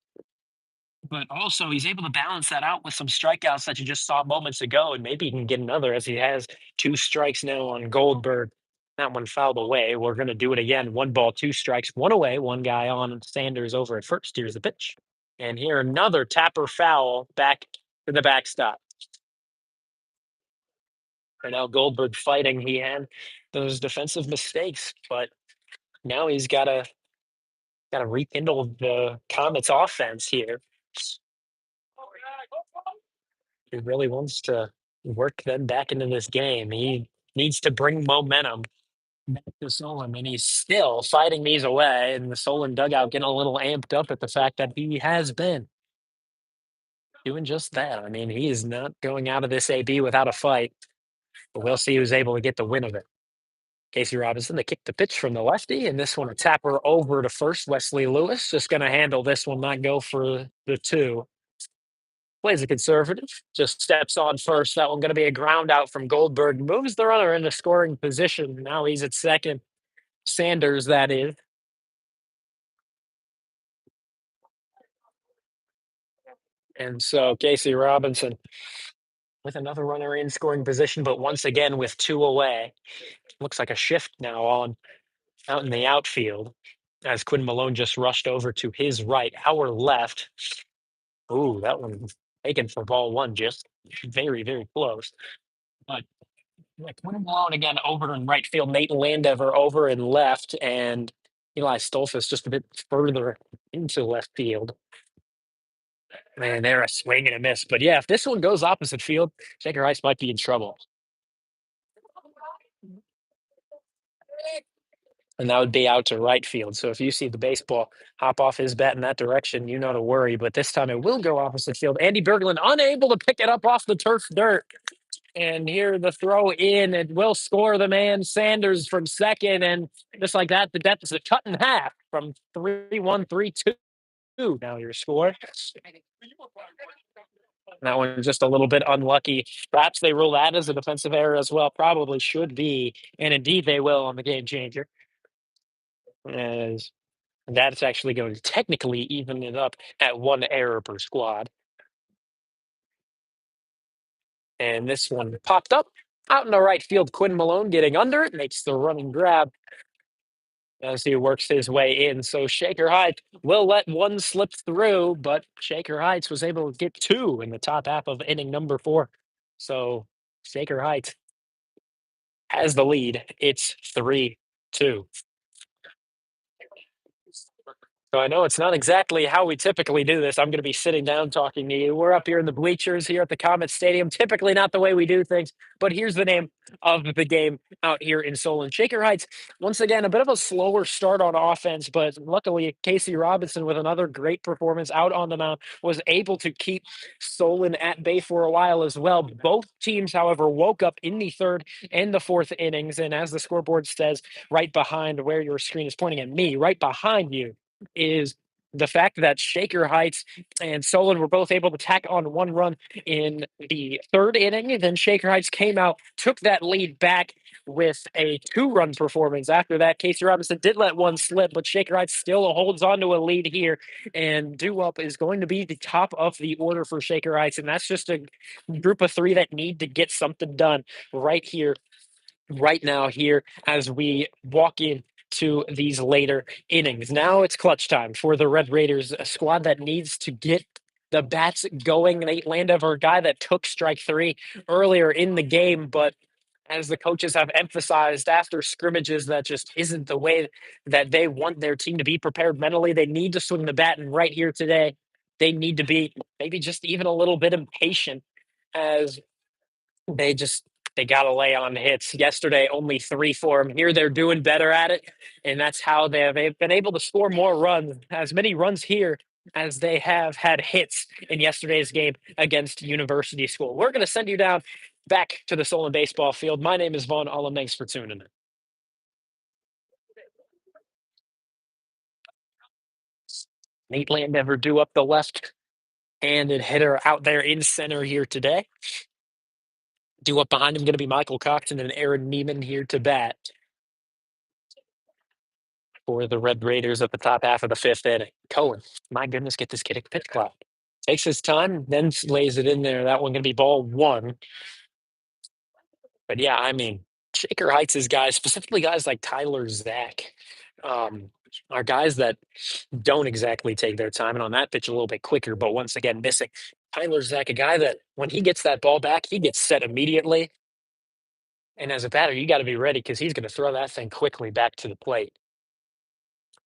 But also, he's able to balance that out with some strikeouts that you just saw moments ago, and maybe he can get another as he has 2 strikes now on Goldberg. That one fouled away. We're going to do it again. 1 ball, 2 strikes, 1 away. One guy on. Sanders over at first. Here's the pitch. And here another tapper foul back to the backstop. And now Goldberg fighting. He had those defensive mistakes, but now he's got to rekindle the Comets offense here. He really wants to work them back into this game. He needs to bring momentum back to Solon, and he's still fighting these away. And the Solon dugout getting a little amped up at the fact that he has been doing just that. I mean, he is not going out of this AB without a fight, but we'll see who's able to get the win of it. Casey Robinson, they kick the pitch from the lefty, and this one a tapper over to first. Wesley Lewis just going to handle this one, not go for the 2. Plays a conservative, just steps on first. That one going to be a ground out from Goldberg. Moves the runner into scoring position. Now he's at second. Sanders, that is. And so Casey Robinson with another runner in scoring position, but once again with 2 away. Looks like a shift now on out in the outfield as Quinn Malone just rushed over to his right, our left. Ooh, that one taken for ball 1, just very, very close. But yeah, Quinn Malone again over in right field. Nate Landever over in left, and Eli Stolfus just a bit further into left field. Man, they're a swing and a miss. But yeah, if this one goes opposite field, Shaker Ice might be in trouble. And that would be out to right field. So if you see the baseball hop off his bat in that direction, you know to worry. But this time it will go opposite field. Andy Berglund unable to pick it up off the turf dirt. And here the throw in, it will score the man Sanders from second. And just like that, the deficit cut in half from 3-1, 3-2. Now your score. That one just a little bit unlucky. Perhaps they rule that as a defensive error as well. Probably should be. And indeed they will on the game changer. As that's actually going to technically even it up at 1 error per squad. And this one popped up out in the right field. Quinn Malone getting under it, makes the running grab as he works his way in. So Shaker Heights will let 1 slip through, but Shaker Heights was able to get 2 in the top half of inning number 4. So Shaker Heights has the lead. It's 3-2. So I know it's not exactly how we typically do this. I'm going to be sitting down talking to you. We're up here in the bleachers here at the Comet Stadium. Typically not the way we do things, but here's the name of the game out here in Solon. Shaker Heights, once again, a bit of a slower start on offense, but luckily Casey Robinson with another great performance out on the mound was able to keep Solon at bay for a while as well. Both teams, however, woke up in the 3rd and the 4th innings. And as the scoreboard says, right behind where your screen is pointing at me, right behind you, is the fact that Shaker Heights and Solon were both able to tack on 1 run in the 3rd inning. Then Shaker Heights came out, took that lead back with a 2-run performance. After that, Casey Robinson did let 1 slip, but Shaker Heights still holds on to a lead here. And due up is going to be the top of the order for Shaker Heights. And that's just a group of 3 that need to get something done right here, right now, here as we walk in to these later innings. Now it's clutch time for the Red Raiders, a squad that needs to get the bats going. Nate Landover, a guy that took strike 3 earlier in the game, but as the coaches have emphasized after scrimmages, that just isn't the way that they want their team to be prepared mentally. They need to swing the bat, and right here today, they need to be maybe just even a little bit impatient as they got to lay on hits. Yesterday, only 3 for them. Here, they're doing better at it, and that's how they've been able to score more runs. As many runs here as they have had hits in yesterday's game against University School. We're going to send you down back to the Solon baseball field. My name is Vaughn Ullum. Thanks for tuning in. Nate Landever due up the left-handed hitter out there in center here today. Due up behind him going to be Michael Coxon and Aaron Neiman here to bat for the Red Raiders at the top half of the fifth inning. Cohen, my goodness, get this kid a pitch clock. Takes his time, then lays it in there. That one going to be ball one. But yeah, I mean, Shaker Heights' guys, specifically guys like Tyler Zach, are guys that don't exactly take their time. And on that pitch, a little bit quicker, but once again, missing. Tyler Zach, a guy that when he gets that ball back, he gets set immediately. And as a batter, you got to be ready because he's going to throw that thing quickly back to the plate.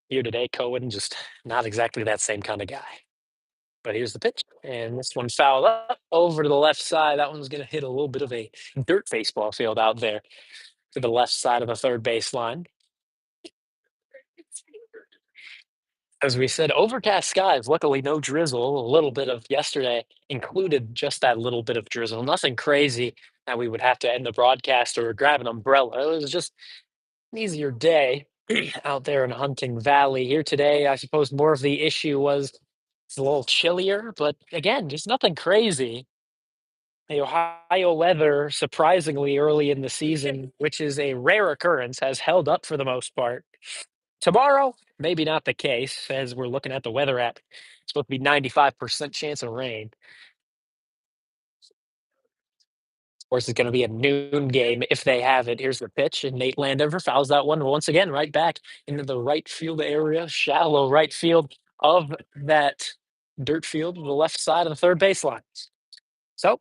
Here today, Cohen, just not exactly that same kind of guy. But here's the pitch. And this one fouled up over to the left side. That one's going to hit a little bit of a dirt baseball field out there to the left side of the third baseline. As we said, overcast skies. Luckily, no drizzle. A little bit of yesterday included just that little bit of drizzle. Nothing crazy that we would have to end the broadcast or grab an umbrella. It was just an easier day out there in Hunting Valley. Here today, I suppose more of the issue was it's a little chillier, but again, just nothing crazy. The Ohio weather, surprisingly early in the season, which is a rare occurrence, has held up for the most part. Tomorrow, maybe not the case, as we're looking at the weather app. It's supposed to be 95% chance of rain. Of course, it's going to be a noon game if they have it. Here's the pitch, and Nate Landover fouls that one once again right back into the right field area, shallow right field of that dirt field, the left side of the third baseline. So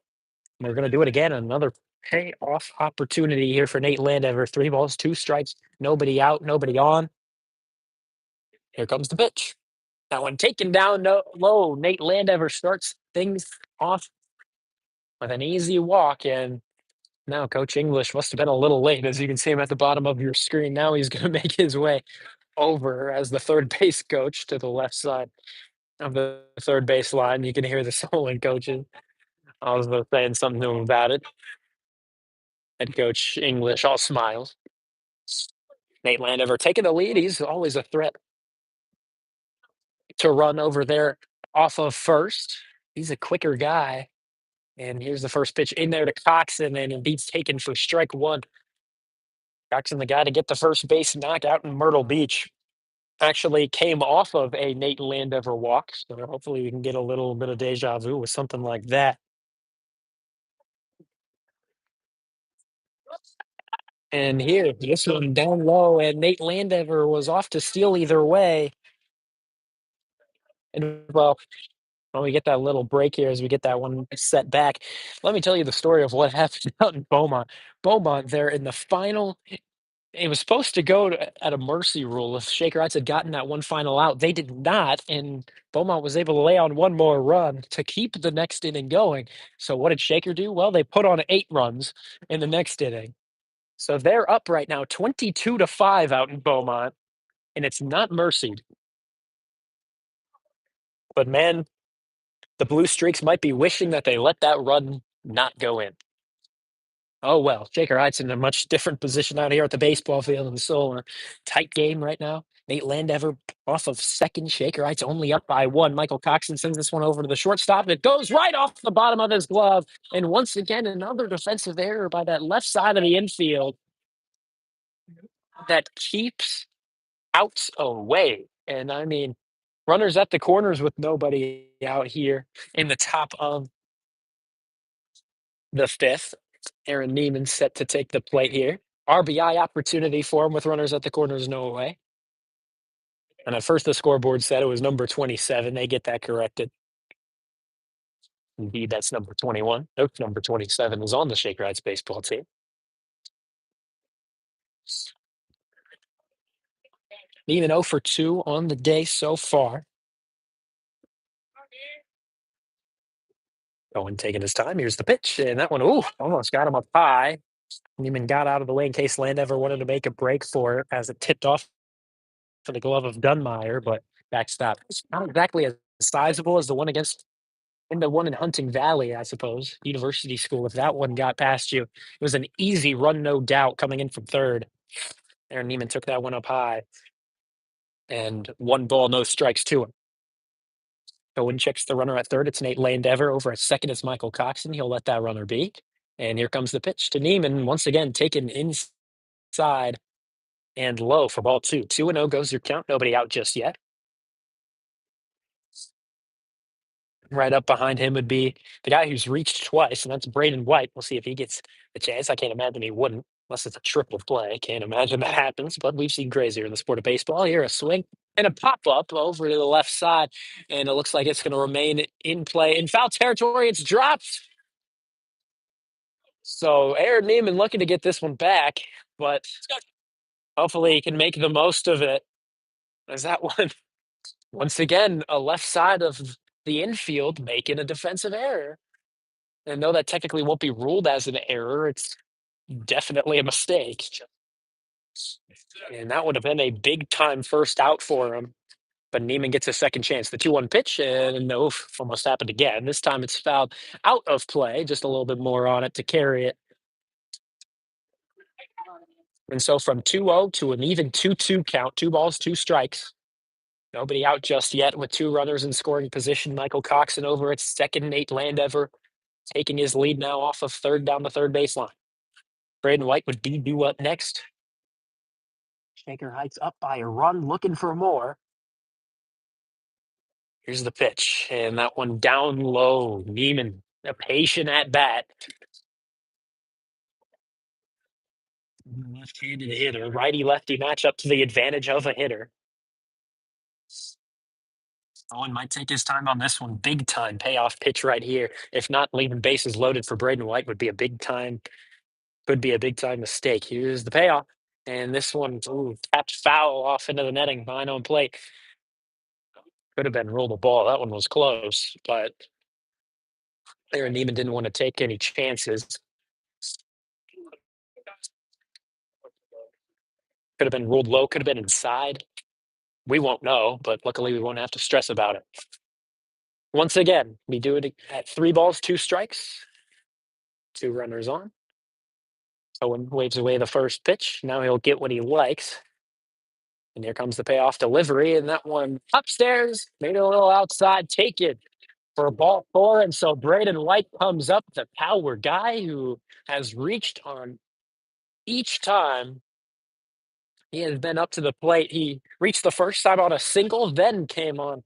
we're going to do it again. Another payoff opportunity here for Nate Landover. 3 balls, 2 strikes, nobody out, nobody on. Here comes the pitch. That one taken down low. Nate Landover starts things off with an easy walk. And now Coach English must have been a little late, as you can see him at the bottom of your screen. Now he's going to make his way over as the third base coach to the left side of the third base line. You can hear the Solon coaches. I was saying something to him about it. Head coach English all smiles. Nate Landover taking the lead. He's always a threat to run over there off of first. He's a quicker guy. And here's the first pitch in there to Coxon, and indeed taken for strike one. Coxon, the guy to get the first base knock out in Myrtle Beach, actually came off of a Nate Landover walk. So hopefully we can get a little bit of deja vu with something like that. And here, this one down low, and Nate Landover was off to steal either way. And well, when we get that little break here, as we get that one set back, let me tell you the story of what happened out in Beaumont. Beaumont, there in the final, it was supposed to go at a mercy rule if Shaker Heights had gotten that one final out. They did not, and Beaumont was able to lay on one more run to keep the next inning going. So what did Shaker do? Well, they put on 8 runs in the next inning. So they're up right now 22-5 out in Beaumont, and it's not mercied. But man, the Blue Streaks might be wishing that they let that run not go in. Oh, well, Shaker Heights in a much different position out here at the baseball field in the Solon. Tight game right now. Nate Landover off of second. Shaker Heights only up by 1. Michael Coxon sends this one over to the shortstop, and it goes right off the bottom of his glove. And once again, another defensive error by that left side of the infield that keeps outs away. And I mean, runners at the corners with nobody out here in the top of the fifth. Aaron Neiman set to take the plate here. RBI opportunity for him with runners at the corners, no way. And at first, the scoreboard said it was number 27. They get that corrected. Indeed, that's number 21. Nope, number 27 is on the Shaker Heights baseball team. Neiman 0 for 2 on the day so far. Owen taking his time. Here's the pitch. And that one, almost got him up high. Neiman got out of the way in case Landover wanted to make a break for it as it tipped off for the glove of Dunmeyer, but backstop. It's not exactly as sizable as the one against and the one in Hunting Valley, I suppose, University School. If that one got past you, it was an easy run, no doubt, coming in from third. Aaron Neiman took that one up high, and one ball, no strikes to him. Owen checks the runner at third. It's Nate Landever. Over at second, it's Michael Coxon. He'll let that runner be. And here comes the pitch to Neiman, once again taken inside and low for ball two. 2-0 goes your count. Nobody out just yet. Right up behind him would be the guy who's reached twice, and that's Braden White. We'll see if he gets the chance. I can't imagine he wouldn't, unless it's a triple play. Can't imagine that happens, but we've seen crazier in the sport of baseball. Here, a swing and a pop up over to the left side, and it looks like it's going to remain in play. In foul territory, it's dropped. So Aaron Neiman looking to get this one back, but hopefully he can make the most of it. As that one, once again, a left side of the infield making a defensive error. And though that technically won't be ruled as an error, it's definitely a mistake. And that would have been a big time first out for him. But Neiman gets a second chance. The 2-1 pitch, and no, almost happened again. This time it's fouled out of play, just a little bit more on it to carry it. And so from 2-0 to an even 2-2 count, 2 balls, 2 strikes. Nobody out just yet with 2 runners in scoring position. Michael Coxon over at second, Nate Landever taking his lead now off of third down the third baseline. Braden White would be due up next. Shaker hikes up by a run, looking for more. Here's the pitch, and that one down low. Neiman, a patient at bat. Left-handed hitter, righty-lefty matchup to the advantage of a hitter. Owen might take his time on this one. Big time payoff pitch right here. If not, leaving bases loaded for Braden White would be a big time, could be a big time mistake. Here's the payoff. And this one, tapped foul off into the netting behind home plate. Could have been ruled a ball. That one was close, but Aaron Neiman didn't want to take any chances. Could have been ruled low, could have been inside. We won't know, but luckily we won't have to stress about it. Once again, we do it at 3 balls, 2 strikes, 2 runners on. Owen waves away the first pitch. Now he'll get what he likes. And here comes the payoff delivery, and that one upstairs, made it a little outside, take it for ball 4. And so Braden White comes up, the power guy who has reached on each time he has been up to the plate. He reached the first time on a single, then came on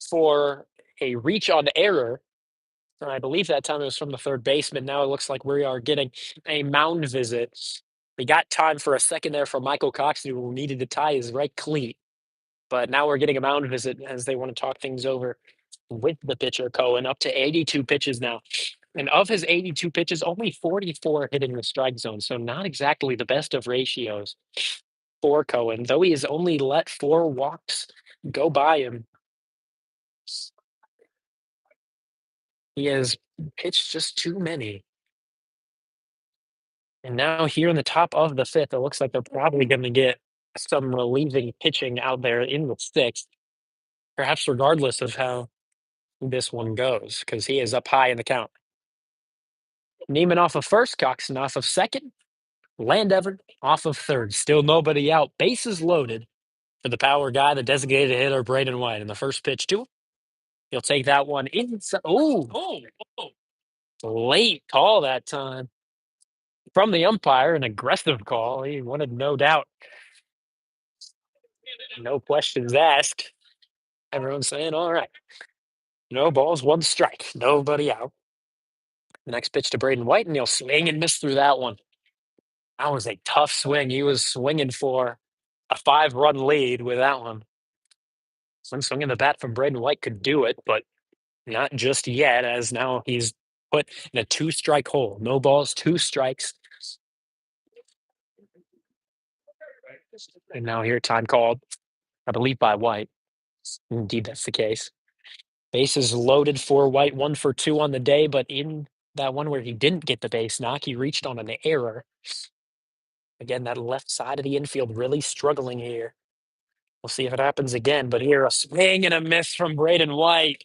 for a reach on error. And I believe that time it was from the third baseman. Now it looks like we are getting a mound visit. We got time for a second there for Michael Coxon, who needed to tie his right cleat. But now we're getting a mound visit as they want to talk things over with the pitcher, Cohen, up to 82 pitches now. And of his 82 pitches, only 44 hitting the strike zone. So not exactly the best of ratios for Cohen, though he has only let 4 walks go by him. He has pitched just too many. And now here in the top of the 5th, it looks like they're probably going to get some relieving pitching out there in the 6th, perhaps regardless of how this one goes, because he is up high in the count. Neiman off of first, Coxon off of second, Landever off of third. Still nobody out. Bases loaded for the power guy, the designated hitter, Braden White. And the first pitch to him, he'll take that one inside. Oh, late call that time from the umpire, an aggressive call. He wanted no doubt. No questions asked. Everyone's saying, all right. No balls, 1 strike. Nobody out. The next pitch to Braden White, and he'll swing and miss through that one. That was a tough swing. He was swinging for a 5-run lead with that one. Some swing in the bat from Braden White could do it, but not just yet, as now he's put in a 2-strike hole. No balls, 2 strikes. And now here, time called, I believe, by White. Indeed, that's the case. Bases loaded for White, 1 for 2 on the day, but in that one where he didn't get the base knock, he reached on an error. Again, that left side of the infield really struggling here. We'll see if it happens again. But here, a swing and a miss from Braden White.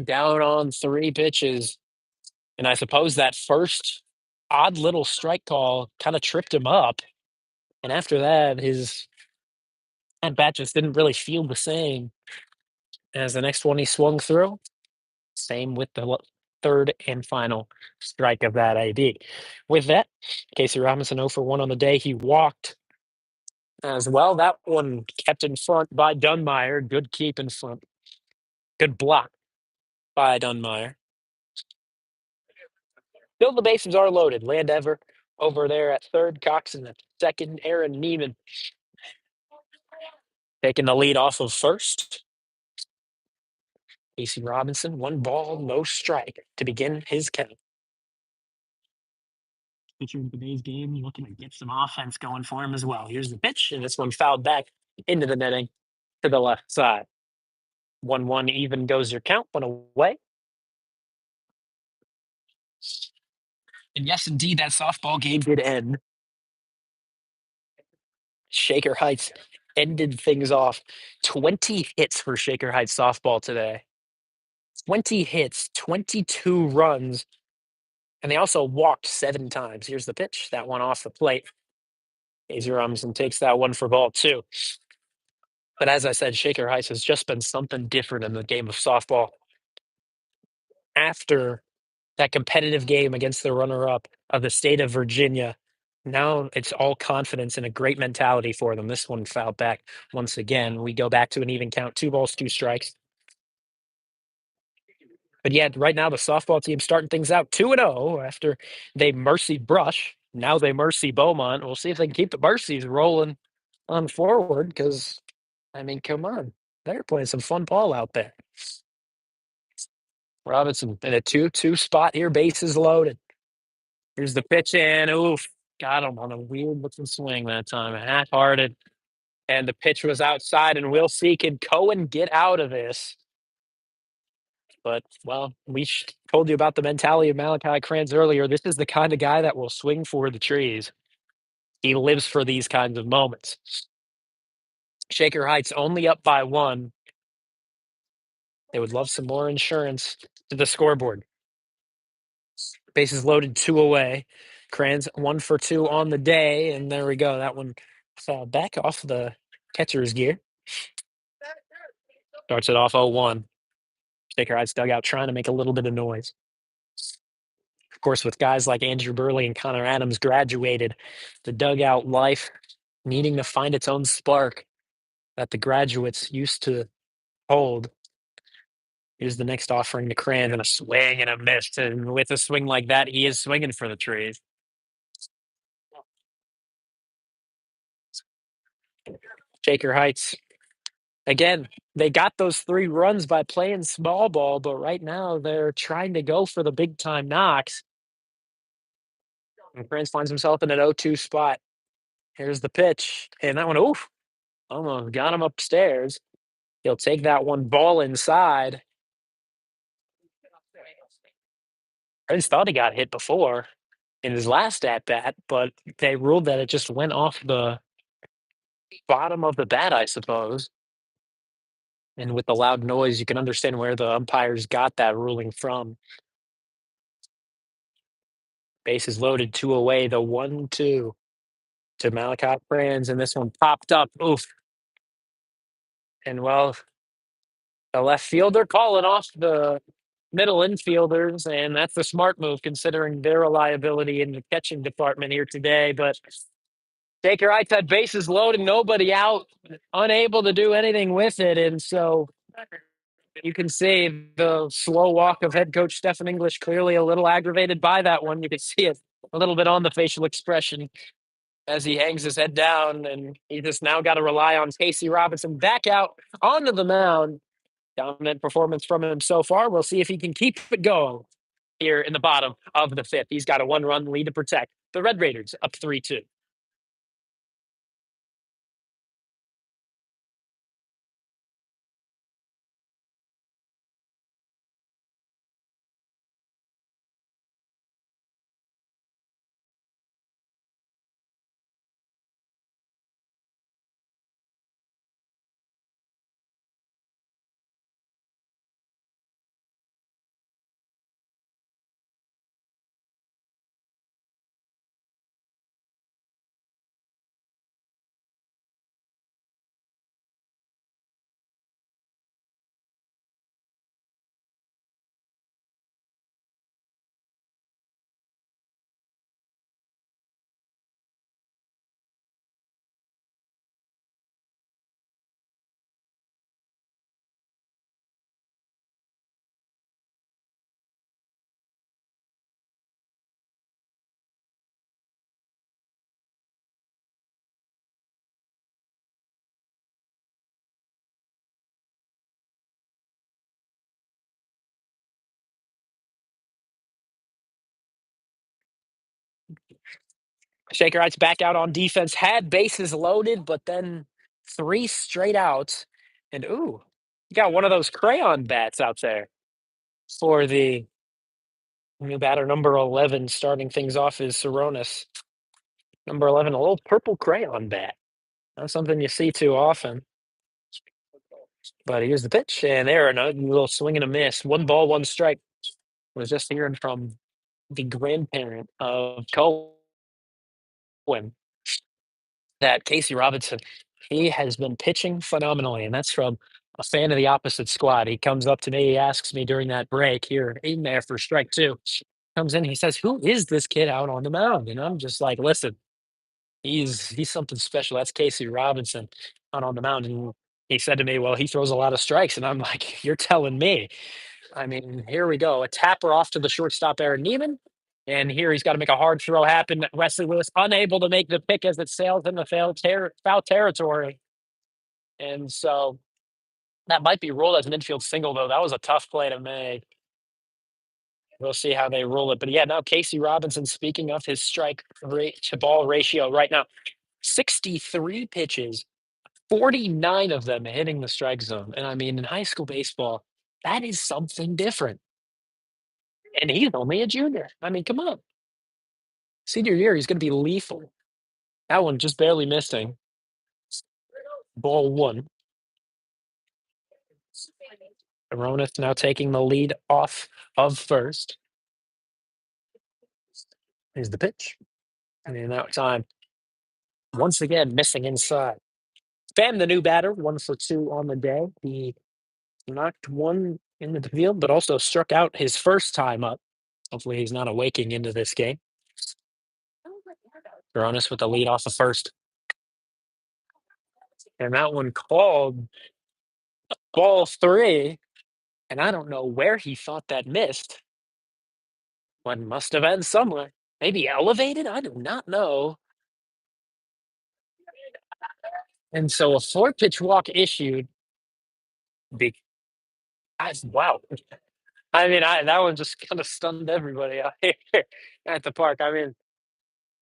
Down on 3 pitches. And I suppose that first odd little strike call kind of tripped him up. And after that, his at bat just didn't really feel the same as the next one he swung through. Same with the third and final strike of that AB. With that, Casey Robinson 0 for 1 on the day. He walked as well. That one kept in front by Dunmeyer. Good keep in front. Good block by Dunmeyer. Still, the bases are loaded. Landever over there at third, Coxon at second, Aaron Neiman taking the lead off of first. Casey Robinson, 1 ball, no strike to begin his count. Pitcher in today's game looking to get some offense going for him as well. Here's the pitch, and this one fouled back into the netting to the left side. 1-1 even goes your count, 1 away. And yes, indeed, that softball game did end. Shaker Heights ended things off. 20 hits for Shaker Heights softball today. 20 hits, 22 runs, and they also walked 7 times. Here's the pitch. That one off the plate. Casey Robinson takes that one for ball 2. But as I said, Shaker Heights has just been something different in the game of softball. After that competitive game against the runner-up of the state of Virginia, now it's all confidence and a great mentality for them. This one fouled back once again. We go back to an even count, 2 balls, 2 strikes. But yeah, right now the softball team starting things out 2-0 after they mercy Brush. Now they mercy Beaumont. We'll see if they can keep the mercies rolling on forward because, I mean, come on. They're playing some fun ball out there. Robinson in a 2-2 spot here, bases loaded. Here's the pitch, and oof, got him on a weird looking swing that time, half-hearted. And the pitch was outside, and we'll see, can Cohen get out of this? But, well, we told you about the mentality of Malachi Kranz earlier. This is the kind of guy that will swing for the trees. He lives for these kinds of moments. Shaker Heights only up by 1. They would love some more insurance to the scoreboard. Bases loaded, 2 away. Kranz 1 for 2 on the day, and there we go. That one back off the catcher's gear. Starts it off 0-1. Shaker Heights dugout trying to make a little bit of noise. Of course, with guys like Andrew Burley and Connor Adams graduated, the dugout life needing to find its own spark that the graduates used to hold. Here's the next offering to Kranz, and a swing and a miss. And with a swing like that, he is swinging for the trees. Shaker Heights, again, they got those 3 runs by playing small ball, but right now they're trying to go for the big time knocks. And Kranz finds himself in an 0-2 spot. Here's the pitch, and that one, oof, almost got him upstairs. He'll take that one ball inside. Kranz thought he got hit before in his last at bat, but they ruled that it just went off the bottom of the bat, I suppose. And with the loud noise, you can understand where the umpires got that ruling from. Bases loaded, 2 away, the 1-2 to Malachi Kranz, and this one popped up. Oof. And well, the left fielder calling off the middle infielders, and that's the smart move considering their reliability in the catching department here today. But Shaker Heights had bases loaded, nobody out, unable to do anything with it. And so you can see the slow walk of head coach Stephen English, clearly a little aggravated by that one. You can see it a little bit on the facial expression as he hangs his head down, and he just now got to rely on Casey Robinson back out onto the mound. Dominant performance from him so far. We'll see if he can keep it going here in the bottom of the 5th. He's got a 1-run lead to protect. The Red Raiders up 3-2. Shaker Heights back out on defense, had bases loaded, but then three straight outs. And ooh, you got one of those crayon bats out there for the new batter, number 11, starting things off is Saronis. Number 11, a little purple crayon bat. Not something you see too often. But here's the pitch, and there, another little swing and a miss. One ball, one strike. Was just hearing from the grandparent of Cohen that Casey Robinson, he has been pitching phenomenally, and that's from a fan of the opposite squad. He comes up to me, he asks me during that break here, in there for strike two. Comes in, he says, "Who is this kid out on the mound?" And I'm just like, "Listen, he's something special. That's Casey Robinson out on the mound." And he said to me, "Well, he throws a lot of strikes." And I'm like, "You're telling me." I mean, here we go. A tapper off to the shortstop, Aaron Neiman. And here he's got to make a hard throw happen. Wesley Lewis unable to make the pick as it sails into foul territory. And so that might be ruled as an infield single, though. That was a tough play to make. We'll see how they rule it. But yeah, now Casey Robinson, speaking of his strike rate to ball ratio right now, 63 pitches, 49 of them hitting the strike zone. And I mean, in high school baseball, that is something different. And he's only a junior. I mean, come on. Senior year, he's going to be lethal. That one just barely missing. Ball one. Aronis now taking the lead off of first. Here's the pitch. And that time, once again, missing inside. Pham, the new batter, 1 for 2 on the day. He knocked one into the field, but also struck out his first time up. Hopefully, he's not awaking into this game. Aronis with the lead off of first. And that one called ball three. And I don't know where he thought that missed. One must have been somewhere. Maybe elevated? I do not know. And so a 4-pitch walk issued. Wow. I mean, that one just kind of stunned everybody out here at the park. I mean,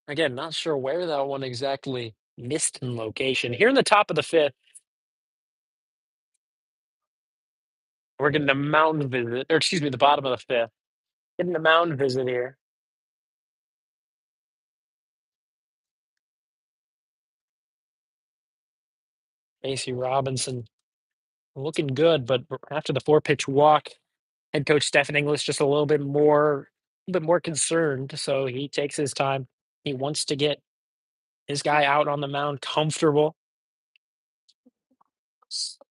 again, not sure where that one exactly missed in location. Here in the top of the fifth, we're getting a mound visit, or excuse me, the bottom of the fifth. Getting a mound visit here. Casey Robinson looking good, but after the 4-pitch walk, head coach Stephen English just a little bit more concerned. So he takes his time. He wants to get his guy out on the mound comfortable.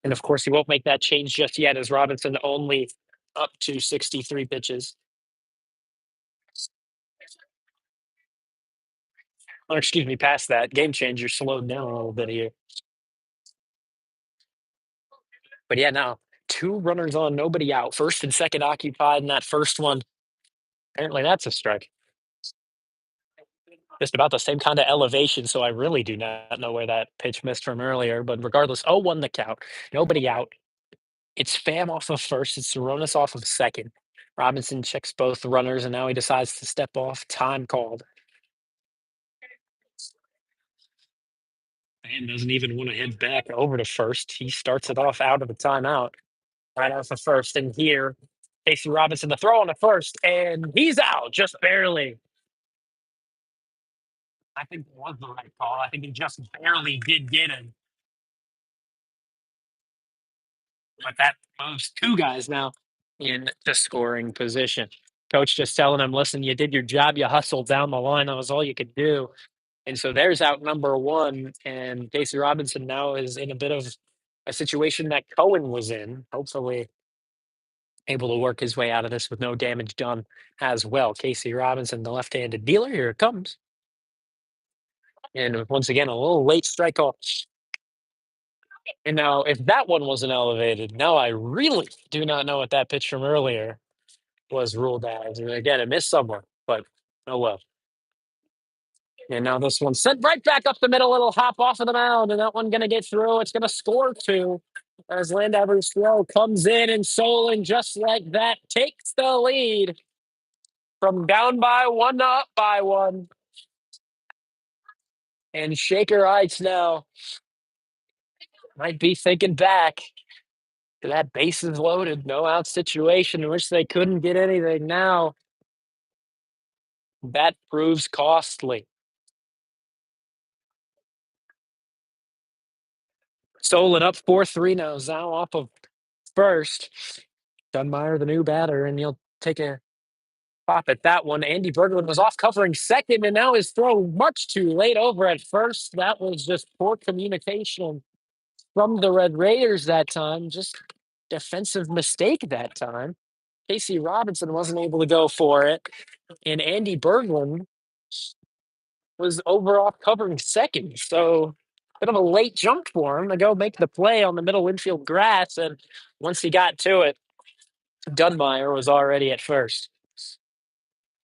And of course, he won't make that change just yet, as Robinson only up to 63 pitches. Or excuse me, past that. Game changer slowed down a little bit here. But yeah, now 2 runners on, nobody out. First and second occupied in that first one. Apparently, that's a strike. Just about the same kind of elevation, so I really do not know where that pitch missed from earlier. But regardless, 0-1 the count. Nobody out. It's Pham off of first. It's Saronis off of second. Robinson checks both runners, and now he decides to step off. Time called. Man doesn't even want to head back over to first. He starts it off out of the timeout, right off of first. And here, Casey Robinson, the throw on the first, and he's out just barely. I think it was the right call. I think he just barely did get him. But that moves 2 guys now in the scoring position. Coach just telling him, listen, you did your job. You hustled down the line. That was all you could do. And so there's out number 1. And Casey Robinson now is in a bit of a situation that Cohen was in. Hopefully able to work his way out of this with no damage done as well. Casey Robinson, the left-handed dealer. Here it comes. And once again, a little late strike call. And now, if that one wasn't elevated, now I really do not know what that pitch from earlier was ruled as. And again, it missed somewhere, but oh well. And now this one sent right back up the middle. It'll hop off of the mound, and that one going to get through. It's going to score 2 as Landover's throw comes in, and Solon, just like that, takes the lead from down by 1 to up by 1. And Shaker Heights now might be thinking back to that bases loaded, no out situation in which they couldn't get anything. Now that proves costly. Solon up 4-3 now. Zhao off of first. Dunmeyer, the new batter, and he'll take a pop at that one. Andy Berglund was off covering second, and now his throw much too late over at first. That was just poor communication from the Red Raiders that time. Just defensive mistake that time. Casey Robinson wasn't able to go for it, and Andy Berglund was over off covering second. So bit of a late jump for him to go make the play on the middle infield grass. And once he got to it, Dunmeyer was already at first.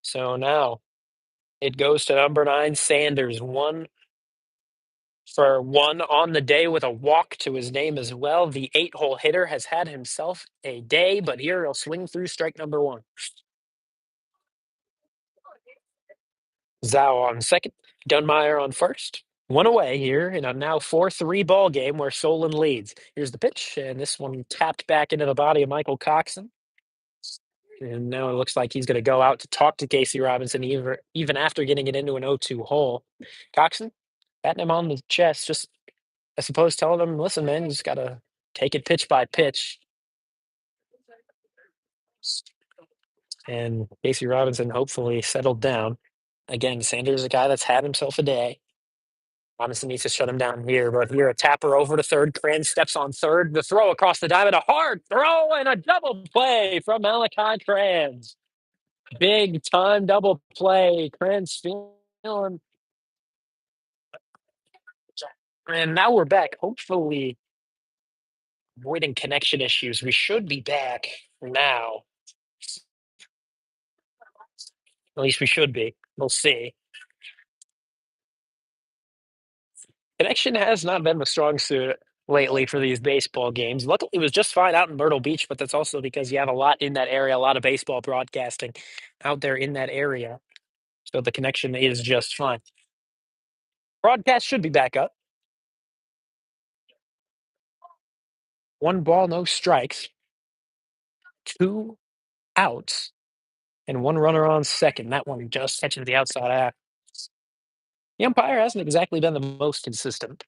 So now it goes to number 9, Sanders. 1-for-1 on the day with a walk to his name as well. The 8-hole hitter has had himself a day, but here he'll swing through strike number 1. Zhao on second, Dunmeyer on first. One away here in a now 4-3 ball game where Solon leads. Here's the pitch, and this one tapped back into the body of Michael Coxon. And now it looks like he's going to go out to talk to Casey Robinson even after getting it into an 0-2 hole. Coxon, patting him on the chest, just, I suppose, telling him, listen, man, you just got to take it pitch by pitch. And Casey Robinson hopefully settled down. Again, Sanders is a guy that's had himself a day. Robinson needs to shut him down here, but here a tapper over to third. Cran steps on third. The throw across the diamond, a hard throw and a double play from Malachi Kranz. Big time double play. Kranz feeling. And now we're back. Hopefully, avoiding connection issues. We should be back now. At least we should be. We'll see. Connection has not been the strong suit lately for these baseball games. Luckily, it was just fine out in Myrtle Beach, but that's also because you have a lot in that area, a lot of baseball broadcasting out there in that area. So the connection is just fine. Broadcast should be back up. 1 ball, no strikes. 2 outs, and 1 runner on second. That one just catches the outside half. The umpire hasn't exactly been the most consistent.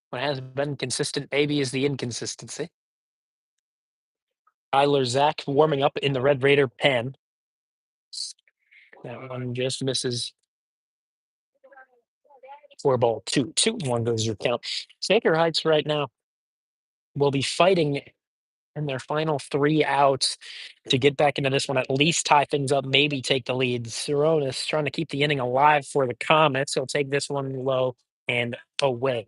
What has been consistent maybe is the inconsistency. Tyler Zach warming up in the Red Raider pen. That one just misses. 4-2. 2-1 goes your count. Shaker Heights right now will be fighting in their final 3 outs to get back into this one, at least tie things up, maybe take the lead. Saronis trying to keep the inning alive for the Comets. He'll take this one low and away.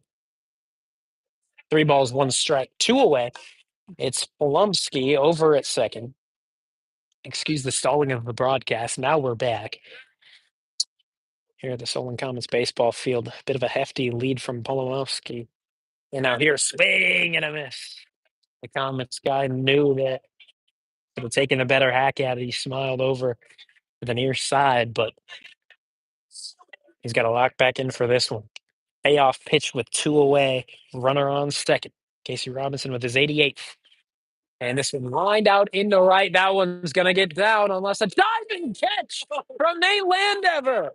3 balls, 1 strike, 2 away. It's Polumsky over at second. Excuse the stalling of the broadcast. Now we're back here at the Solon Comets baseball field. A bit of a hefty lead from Polumsky. And now here, swing and a miss. The Comets guy knew that could have taken a better hack at it. He smiled over to the near side, but he's got to lock back in for this one. Payoff pitch with 2 away. Runner on second. Casey Robinson with his 88th. And this one lined out into right. That one's going to get down unless a diving catch from Nate Landever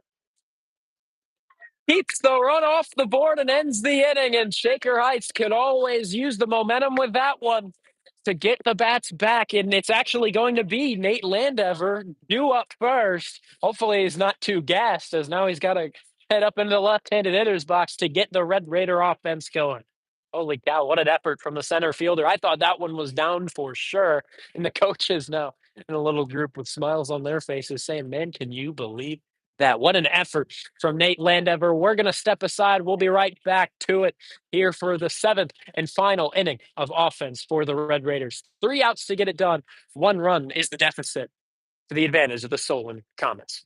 keeps the run off the board and ends the inning. And Shaker Heights can always use the momentum with that one to get the bats back. And it's actually going to be Nate Landever due up first. Hopefully he's not too gassed, as now he's got to head up into the left-handed hitter's box to get the Red Raider offense going. Holy cow, what an effort from the center fielder. I thought that one was down for sure. And the coaches now in a little group with smiles on their faces saying, man, can you believe that? What an effort from Nate Landever. We're going to step aside. We'll be right back to it here for the 7th and final inning of offense for the Red Raiders. 3 outs to get it done. 1 run is the deficit to the advantage of the Solon Comets.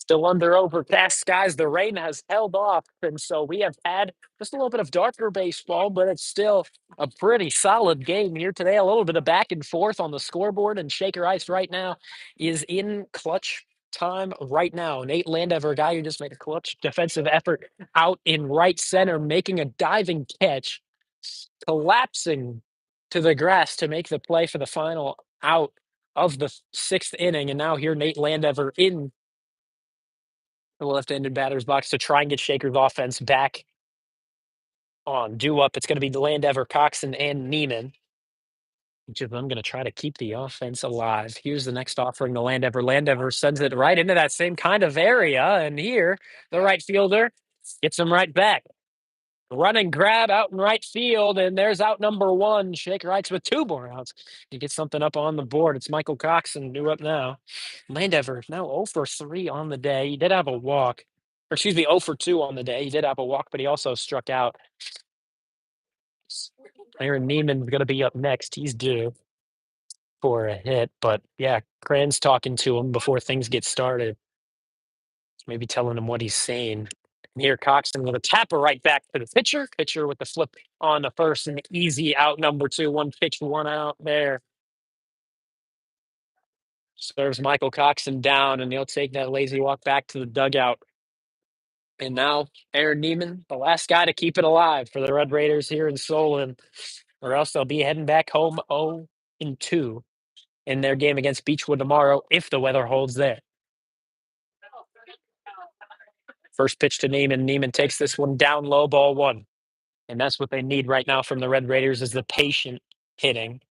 Still under overcast skies. The rain has held off. And so we have had just a little bit of darker baseball, but it's still a pretty solid game here today. A little bit of back and forth on the scoreboard. And Shaker Ice right now is in clutch time right now. Nate Landever, a guy who just made a clutch defensive effort out in right center, making a diving catch, collapsing to the grass to make the play for the final out of the sixth inning. And now here Nate Landever in the left-handed batter's box to try and get Shaker's offense back on. Due up, it's going to be Landever, Coxon, and Neiman. Each of them going to try to keep the offense alive. Here's the next offering to Landever. Landever sends it right into that same kind of area. And here, the right fielder gets him right back. Running grab out in right field, and there's out number one. Shaker Heights with two more outs. He gets something up on the board. It's Michael Coxon due up now. Landever now 0 for 3 on the day. He did have a walk, or excuse me, 0 for 2 on the day. He did have a walk, but he also struck out. Aaron Neiman's going to be up next. He's due for a hit, but yeah, Cran's talking to him before things get started. Maybe telling him what he's saying. And here, Coxon with a tapper right back to the pitcher. Pitcher with the flip on the first and easy out number two. One pitch, one out there. Serves Michael Coxon down, and he'll take that lazy walk back to the dugout. And now Aaron Neiman, the last guy to keep it alive for the Red Raiders here in Solon, or else they'll be heading back home 0-2 in their game against Beechwood tomorrow if the weather holds there. First pitch to Neiman. Neiman takes this one down low, ball one. And that's what they need right now from the Red Raiders is the patient hitting.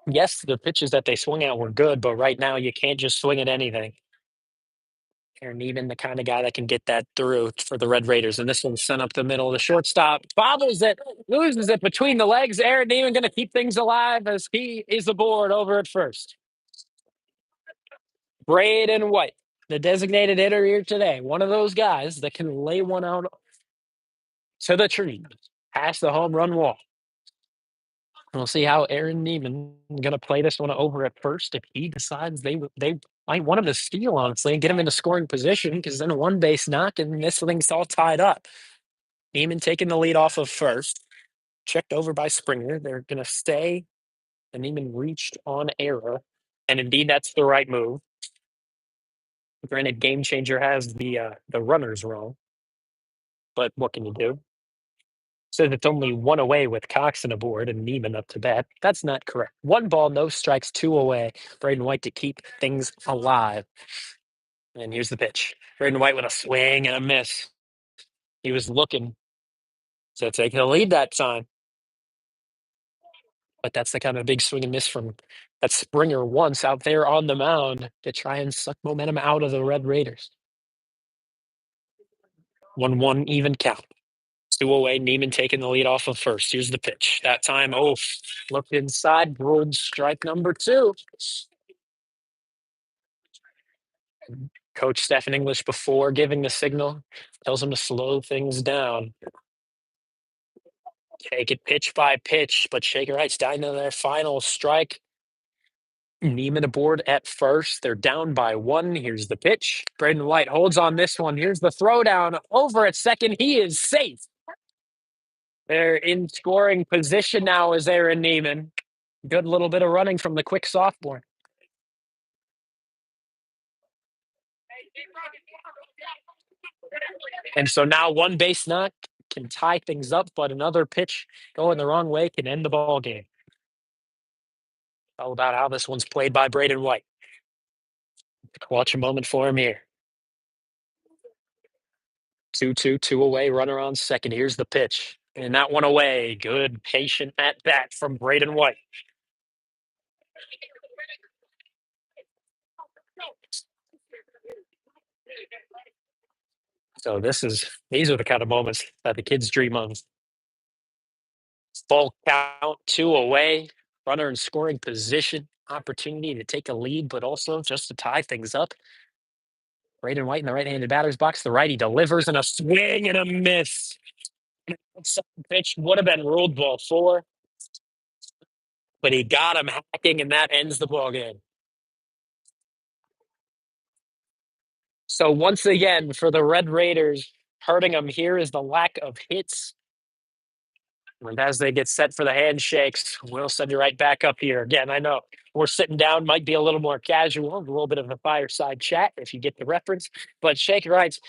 Yes, the pitches that they swung at were good, but right now you can't just swing at anything. Aaron Neiman, the kind of guy that can get that through for the Red Raiders. And this one's sent up the middle. The shortstop bobbles it, loses it between the legs. Aaron Neiman going to keep things alive as he is aboard over at first. Braden White, the designated hitter here today. One of those guys that can lay one out to the tree, past the home run wall. We'll see how Aaron Neiman going to play this one over at first. If he decides they might want him to steal, honestly, and get him into scoring position, because then a one base knock and this thing's all tied up. Neiman taking the lead off of first. Checked over by Springer. They're going to stay. And Neiman reached on error. And indeed, that's the right move. Granted, Game Changer has the runners wrong. But what can you do? Says it's only one away with Coxon aboard and Neiman up to bat. That's not correct. 1 ball, no strikes, 2 away. Braden White to keep things alive. And here's the pitch. Braden White with a swing and a miss. He was looking to take the lead that time. But that's the kind of big swing and miss from that Springer once out there on the mound to try and suck momentum out of the Red Raiders. 1-1 even count. 2 away, Neiman taking the lead off of first. Here's the pitch. That time, looked inside, ruled strike number 2. Coach Stephen English, before giving the signal, tells him to slow things down. Take it pitch by pitch, but Shaker Heights down to their final strike. Neiman aboard at first. They're down by 1. Here's the pitch. Braden White holds on this one. Here's the throwdown over at second. He is safe. They're in scoring position now as Aaron Neiman. Good little bit of running from the quick sophomore. And so now one base knock can tie things up, but another pitch going the wrong way can end the ball game. All about how this one's played by Braden White. Watch a moment for him here. 2-2, 2 away, runner on second. Here's the pitch. And that one away. Good patient at bat from Braden White. So these are the kind of moments that the kids dream of. Full count, 2 away, runner in scoring position, opportunity to take a lead, but also just to tie things up. Braden White in the right-handed batter's box. The righty delivers and a swing and a miss. Pitch would have been ruled ball 4, but he got him hacking, and that ends the ball game. So once again, for the Red Raiders, hurting them here is the lack of hits. And as they get set for the handshakes, we'll send you right back up here. Again, I know we're sitting down, might be a little more casual, a little bit of a fireside chat if you get the reference. But Shaker Heights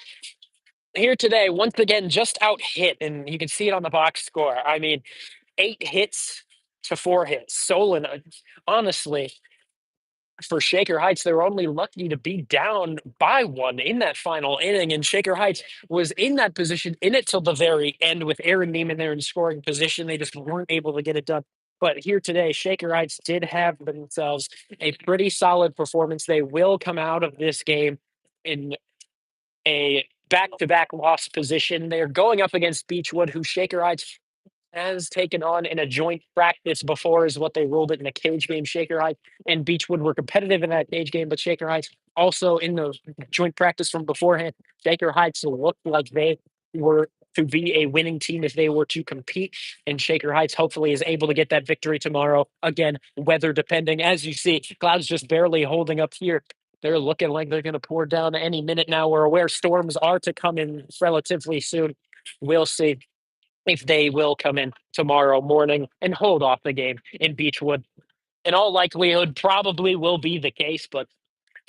here today, once again, just out hit. And you can see it on the box score. I mean, 8 hits to 4 hits. Solon, honestly, for Shaker Heights, they were only lucky to be down by one in that final inning. And Shaker Heights was in that position, in it till the very end with Aaron Neiman there in scoring position. They just weren't able to get it done. But here today, Shaker Heights did have themselves a pretty solid performance. They will come out of this game in a back-to-back loss position. They're going up against Beechwood, who Shaker Heights has taken on in a joint practice before, is what they ruled it in a cage game. Shaker Heights and Beechwood were competitive in that cage game, but Shaker Heights also in the joint practice from beforehand. Shaker Heights looked like they were to be a winning team if they were to compete, and Shaker Heights hopefully is able to get that victory tomorrow. Again, weather depending. As you see, clouds just barely holding up here. They're looking like they're going to pour down any minute now. We're aware storms are to come in relatively soon. We'll see if they will come in tomorrow morning and hold off the game in Beechwood. In all likelihood, probably will be the case, but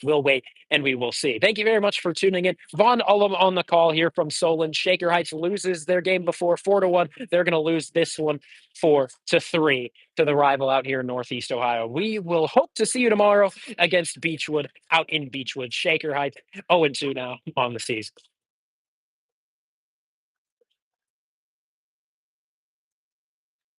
we'll wait and we will see. Thank you very much for tuning in. Vaughn Ullum on the call here from Solon. Shaker Heights loses their game before 4-1. They're going to lose this one 4-3 to the rival out here in Northeast Ohio. We will hope to see you tomorrow against Beechwood out in Beechwood. Shaker Heights 0-2 now on the season.